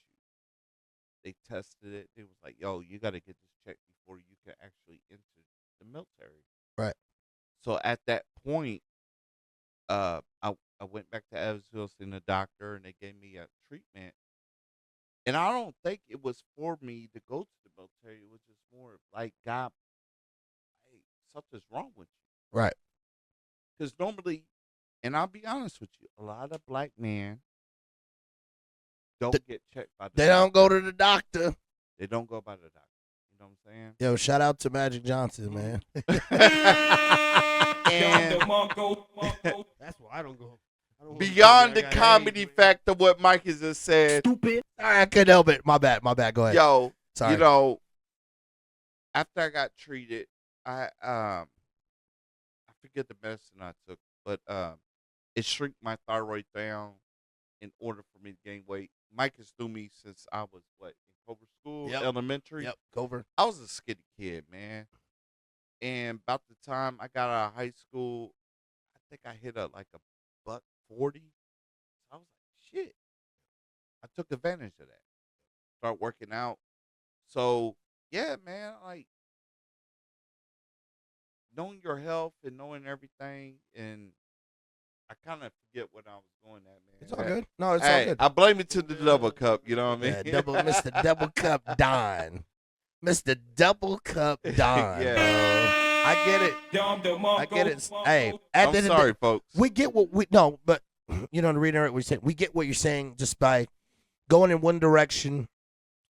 Speaker 3: They tested it. They was like, "Yo, you got to get this checked before you can actually enter the military."
Speaker 1: Right.
Speaker 3: So at that point, I went back to Evansville, seen the doctor, and they gave me a treatment. And I don't think it was for me to go to the military. It was just more like, God, hey, something's wrong with you.
Speaker 1: Right.
Speaker 3: Because normally, and I'll be honest with you, a lot of black men don't get checked by the
Speaker 1: They
Speaker 3: doctor.
Speaker 1: don't go to the doctor.
Speaker 3: They don't go by the doctor. You know what I'm saying?
Speaker 1: Yo, shout out to Magic Johnson, man.
Speaker 3: And
Speaker 2: That's why I don't go. I don't
Speaker 3: beyond the
Speaker 2: I got
Speaker 3: comedy
Speaker 2: AIDS,
Speaker 3: factor, what Mike has just said,
Speaker 1: Stupid. I couldn't help it. My bad. Go ahead.
Speaker 3: yo,
Speaker 1: Sorry.
Speaker 3: you know, after I got treated, I forget the medicine I took, but it shrink my thyroid down in order for me to gain weight. Mike has knew me since I was in Cobra School,
Speaker 1: Yep.
Speaker 3: elementary.
Speaker 1: Yep. Cover.
Speaker 3: I was a skinny kid, man. And about the time I got out of high school, I think I hit a $140. I was like, shit. I took advantage of that. Start working out. So yeah, man, like knowing your health and knowing everything, and I kind of forget what I was going at, man.
Speaker 1: It's all good. No, it's all
Speaker 3: Hey,
Speaker 1: good.
Speaker 3: I blame it to the double cup. You know what I mean?
Speaker 1: Yeah, Mr. Double Cup Don. Mr. Double Cup Don.
Speaker 3: Yeah.
Speaker 1: Bro. I get it. I get it. Hey, at
Speaker 3: I'm
Speaker 1: the end of the
Speaker 3: sorry, folks.
Speaker 1: we get what we no, but you know, to reiterate what you're saying, we get what you're saying just by going in one direction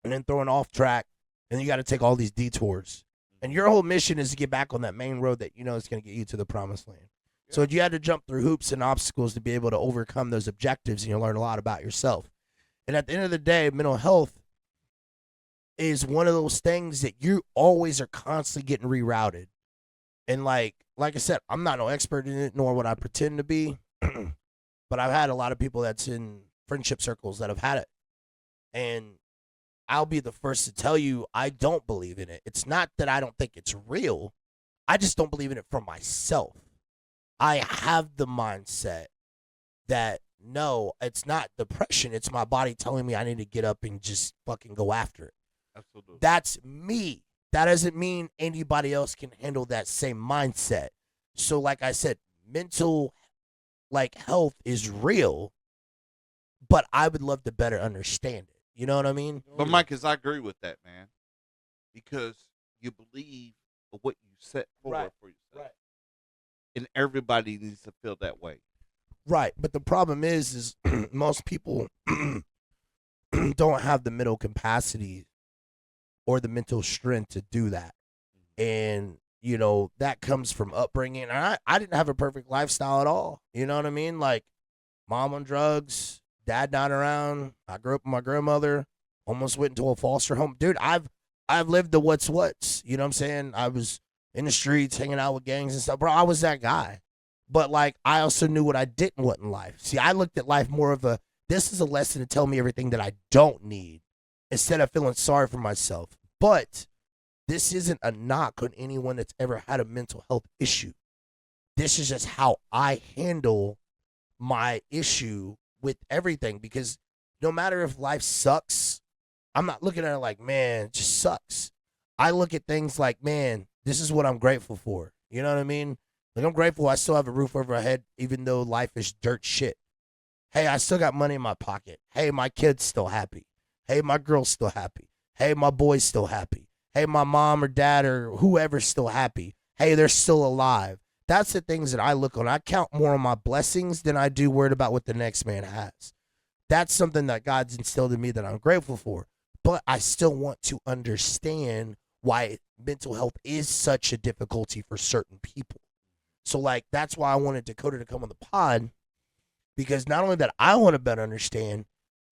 Speaker 1: and then throwing off track, and you got to take all these detours. And your whole mission is to get back on that main road that you know is going to get you to the promised land. So you had to jump through hoops and obstacles to be able to overcome those objectives, and you learn a lot about yourself. And at the end of the day, mental health is one of those things that you always are constantly getting rerouted. And like I said, I'm not no expert in it, nor would I pretend to be. But I've had a lot of people that's in friendship circles that have had it. And I'll be the first to tell you I don't believe in it. It's not that I don't think it's real. I just don't believe in it for myself. I have the mindset that, no, it's not depression. It's my body telling me I need to get up and just fucking go after it.
Speaker 3: Absolutely.
Speaker 1: That's me. That doesn't mean anybody else can handle that same mindset. So like I said, mental health is real, but I would love to better understand it. You know what I mean?
Speaker 3: But Mike, I agree with that, man, because you believe what you set forward for yourself,
Speaker 1: right.
Speaker 3: And everybody needs to feel that way.
Speaker 1: Right, but the problem is most people don't have the mental capacity or the mental strength to do that. And, you know, that comes from upbringing. And I didn't have a perfect lifestyle at all. You know what I mean? Like, mom on drugs, dad not around. I grew up with my grandmother, almost went into a foster home. Dude, I've lived the what's. You know what I'm saying? I was in the streets, hanging out with gangs and stuff. Bro, I was that guy. But, like, I also knew what I didn't want in life. See, I looked at life more of this is a lesson to tell me everything that I don't need. instead of feeling sorry for myself. But this isn't a knock on anyone that's ever had a mental health issue. This is just how I handle my issue with everything, because no matter if life sucks, I'm not looking at it like, man, it just sucks. I look at things like, man, this is what I'm grateful for. You know what I mean? Like, I'm grateful I still have a roof over my head, even though life is dirt shit. Hey, I still got money in my pocket. Hey, my kid's still happy. Hey, my girl's still happy. Hey, my boy's still happy. Hey, my mom or dad or whoever's still happy. Hey, they're still alive. That's the things that I look on. I count more on my blessings than I do worried about what the next man has. That's something that God's instilled in me that I'm grateful for. But I still want to understand why mental health is such a difficulty for certain people. So, like, that's why I wanted Dakota to come on the pod, because not only that I want to better understand,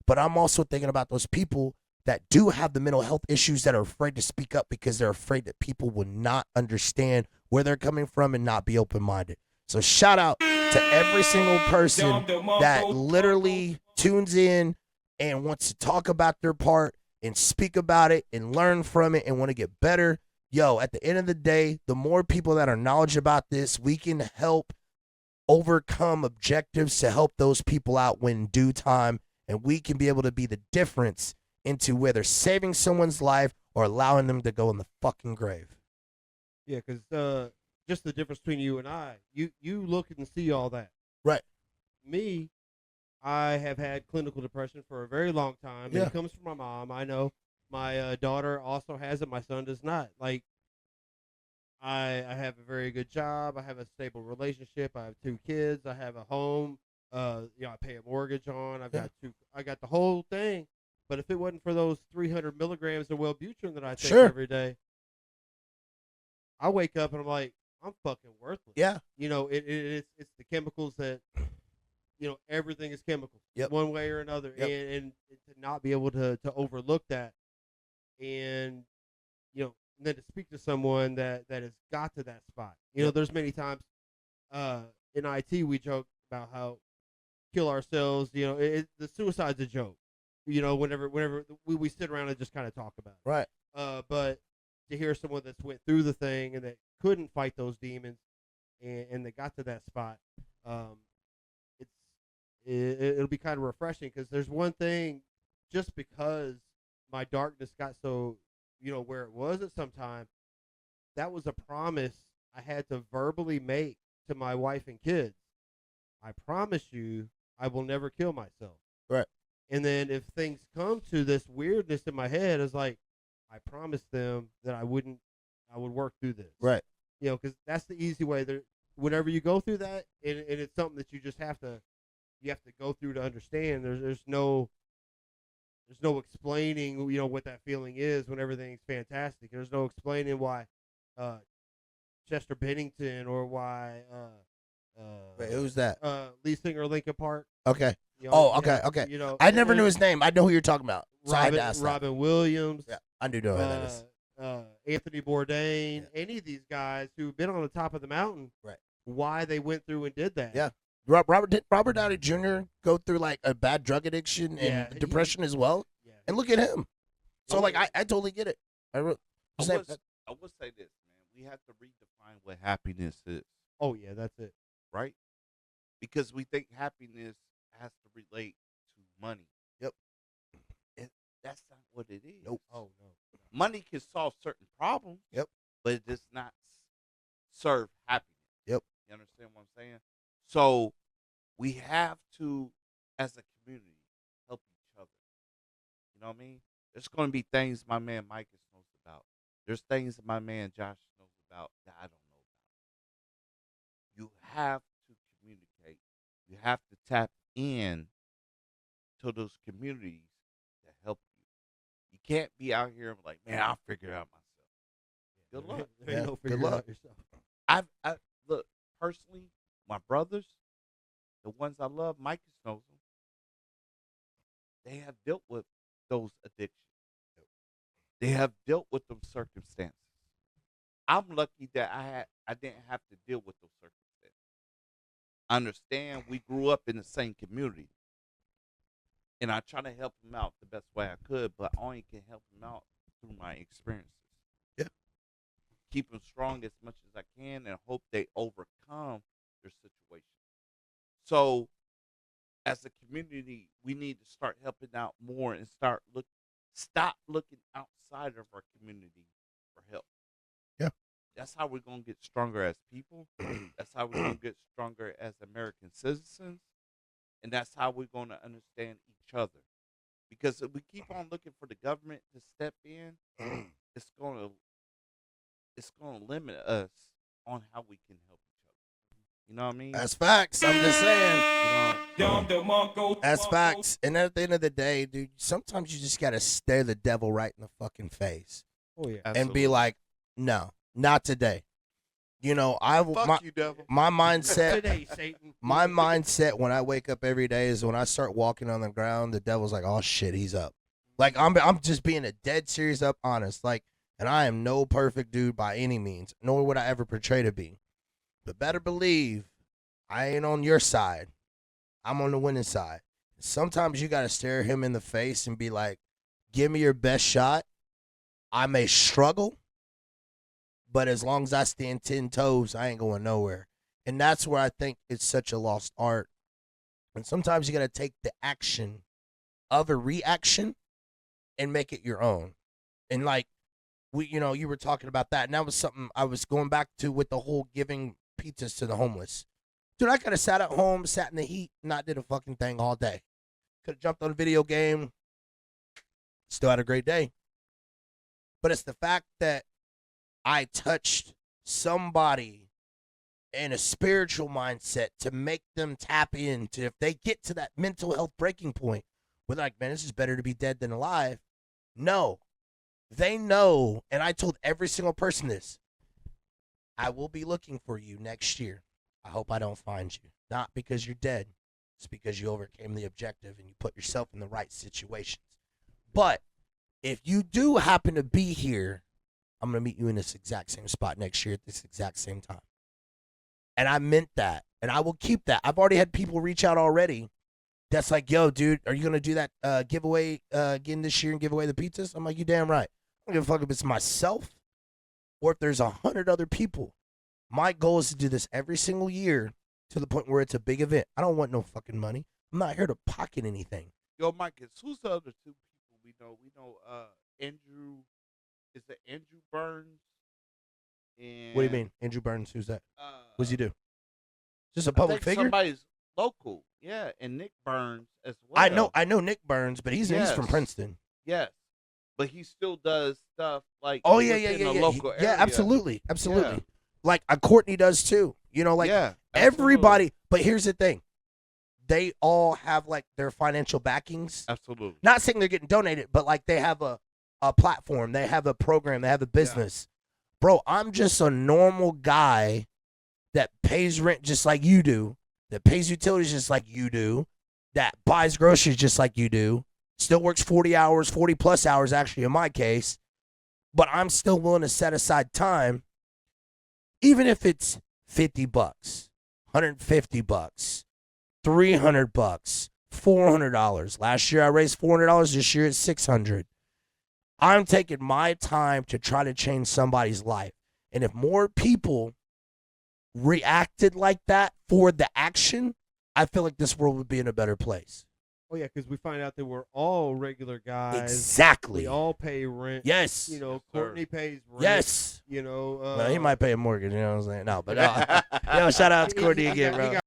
Speaker 1: but I'm also thinking about those people that do have the mental health issues that are afraid to speak up because they're afraid that people will not understand where they're coming from and not be open-minded. So shout out to every single person that literally tunes in and wants to talk about their part and speak about it and learn from it and want to get better. Yo, at the end of the day, the more people that are knowledgeable about this, we can help overcome objectives to help those people out when due time, and we can be able to be the difference into whether saving someone's life or allowing them to go in the fucking grave.
Speaker 2: Yeah, because just the difference between you and I, you look and see all that.
Speaker 1: Right.
Speaker 2: Me, I have had clinical depression for a very long time.
Speaker 1: Yeah.
Speaker 2: And it comes from my mom. I know my daughter also has it. My son does not. Like, I have a very good job. I have a stable relationship. I have 2 kids. I have a home. I pay a mortgage on. I got the whole thing. But if it wasn't for those 300 milligrams of Wellbutrin that I take every day, I wake up and I'm like, I'm fucking worthless.
Speaker 1: Yeah.
Speaker 2: It's the chemicals that, everything is chemicals, one way or another, and to not be able to overlook that, and then to speak to someone that has got to that spot. There's many times in IT we joke about how kill ourselves. The suicide's a joke. Whenever we sit around and just kind of talk about it.
Speaker 1: Right.
Speaker 2: But to hear someone that's went through the thing and that couldn't fight those demons and they got to that spot, it'll be kind of refreshing, because there's one thing, just because my darkness got so, where it was at some time, that was a promise I had to verbally make to my wife and kids. I promise you I will never kill myself.
Speaker 1: Right.
Speaker 2: And then if things come to this weirdness in my head, it's like, I promised them that I would work through this.
Speaker 1: Right.
Speaker 2: Because that's the easy way. Whenever you go through that, and it's something that you just have to go through to understand. There's no explaining, what that feeling is when everything's fantastic. There's no explaining why Chester Bennington or why
Speaker 1: Wait, who's that?
Speaker 2: lead singer Linkin Park.
Speaker 1: Okay. Okay. I never knew his name. I know who you're talking about. So I had to ask that.
Speaker 2: Robin Williams.
Speaker 1: Yeah, I do know who that is.
Speaker 2: Anthony Bourdain, any of these guys who've been on the top of the mountain,
Speaker 1: right?
Speaker 2: Why they went through and did that?
Speaker 1: Yeah, Robert Downey Jr. go through like a bad drug addiction and depression as well. Yeah, and look at him. So like, I totally get it. I will say this,
Speaker 3: man. We have to redefine what happiness is.
Speaker 2: Oh yeah, that's it.
Speaker 3: Right? Because we think happiness has to relate to money.
Speaker 1: Yep.
Speaker 3: That's not what it is.
Speaker 1: Nope.
Speaker 2: Oh no.
Speaker 3: Money can solve certain problems.
Speaker 1: Yep.
Speaker 3: But it does not serve happiness.
Speaker 1: Yep.
Speaker 3: You understand what I'm saying? So we have to, as a community, help each other. You know what I mean? There's going to be things my man Micas knows about. There's things that my man Josh knows about that I don't know about. You have to communicate. You have to tap in to those communities to help you. You can't be out here and be like, man, I'll figure it out myself. Good luck.
Speaker 2: Good luck. Yourself.
Speaker 3: I look, personally, my brothers, the ones I love, Micas knows them. They have dealt with those addictions. They have dealt with them circumstances. I'm lucky that I didn't have to deal with those circumstances. I understand we grew up in the same community. and I try to help them out the best way I could, but I only can help them out through my experiences.
Speaker 1: Yeah.
Speaker 3: Keep them strong as much as I can and hope they overcome their situation. So, as a community, we need to start helping out more and stop looking outside of our community for help.
Speaker 1: Yeah.
Speaker 3: That's how we're going to get stronger as people. That's how we're going to get stronger as American citizens. And that's how we're going to understand each other. Because if we keep on looking for the government to step in, it's going to limit us on how we can help each other. You know what I mean?
Speaker 1: That's facts. I'm just saying.
Speaker 3: You
Speaker 1: That's facts. And at the end of the day, dude, sometimes you just gotta stare the devil right in the fucking face
Speaker 2: Oh yeah.
Speaker 1: and be like, no, not today. You know,
Speaker 3: Fuck you, devil.
Speaker 1: my mindset.
Speaker 2: Today, Satan.
Speaker 1: My mindset when I wake up every day is when I start walking on the ground, the devil's like, "Oh shit, he's up." Like I'm just being a dead serious up honest. Like, and I am no perfect dude by any means, nor would I ever portray to be. But better believe, I ain't on your side. I'm on the winning side. Sometimes you gotta stare him in the face and be like, "Give me your best shot." I may struggle, but as long as I stand 10 toes, I ain't going nowhere. And that's where I think it's such a lost art. And sometimes you got to take the action of a reaction and make it your own. And like, you were talking about that. And that was something I was going back to with the whole giving pizzas to the homeless. Dude, I could have sat at home, sat in the heat, not did a fucking thing all day. Could have jumped on a video game. Still had a great day. But it's the fact that I touched somebody in a spiritual mindset to make them tap into, if they get to that mental health breaking point, we're like, man, this is better to be dead than alive. No, they know. And I told every single person this. I will be looking for you next year. I hope I don't find you. Not because you're dead. It's because you overcame the objective and you put yourself in the right situations. But if you do happen to be here, I'm going to meet you in this exact same spot next year at this exact same time. And I meant that. And I will keep that. I've already had people reach out already that's like, yo, dude, are you going to do that giveaway again this year and give away the pizzas? I'm like, you damn right. I don't give a fuck if it's myself or if there's 100 other people. My goal is to do this every single year to the point where it's a big event. I don't want no fucking money. I'm not here to pocket anything.
Speaker 3: Yo, Micas, who's the other two people we know? We know Andrew. Is it Andrew Burns? And,
Speaker 1: What do you mean? Andrew Burns, who's that? What does he do? Just a
Speaker 3: I
Speaker 1: public
Speaker 3: think
Speaker 1: figure?
Speaker 3: somebody's local. Yeah, and Nick Burns as well.
Speaker 1: I know Nick Burns, but he's
Speaker 3: Yes.
Speaker 1: from Princeton.
Speaker 3: Yes, but he still does stuff like
Speaker 1: Oh yeah,
Speaker 3: within
Speaker 1: yeah.
Speaker 3: the local area.
Speaker 1: Yeah, absolutely.
Speaker 3: Yeah.
Speaker 1: Like Courtney does too. You know, like
Speaker 3: yeah,
Speaker 1: everybody. But here's the thing: they all have like their financial backings.
Speaker 3: absolutely.
Speaker 1: Not saying they're getting donated, but like they have a platform, they have a program, they have a business. Bro, I'm just a normal guy that pays rent just like you do, that pays utilities just like you do, that buys groceries just like you do, still works 40 hours, 40 plus hours actually in my case, but I'm still willing to set aside time, even if it's $50, $150, $300, $400. Last year I raised $400, this year it's $600. I'm taking my time to try to change somebody's life. And if more people reacted like that for the action, I feel like this world would be in a better place.
Speaker 2: Oh yeah, because we find out that we're all regular guys.
Speaker 1: Exactly.
Speaker 2: We all pay rent.
Speaker 1: Yes.
Speaker 2: You know,
Speaker 3: Yes, sir.
Speaker 2: Courtney pays rent.
Speaker 1: Yes.
Speaker 2: You know.
Speaker 1: Well, he might pay a mortgage, you know what I'm saying? No, but yo, shout out to Courtney again, bro.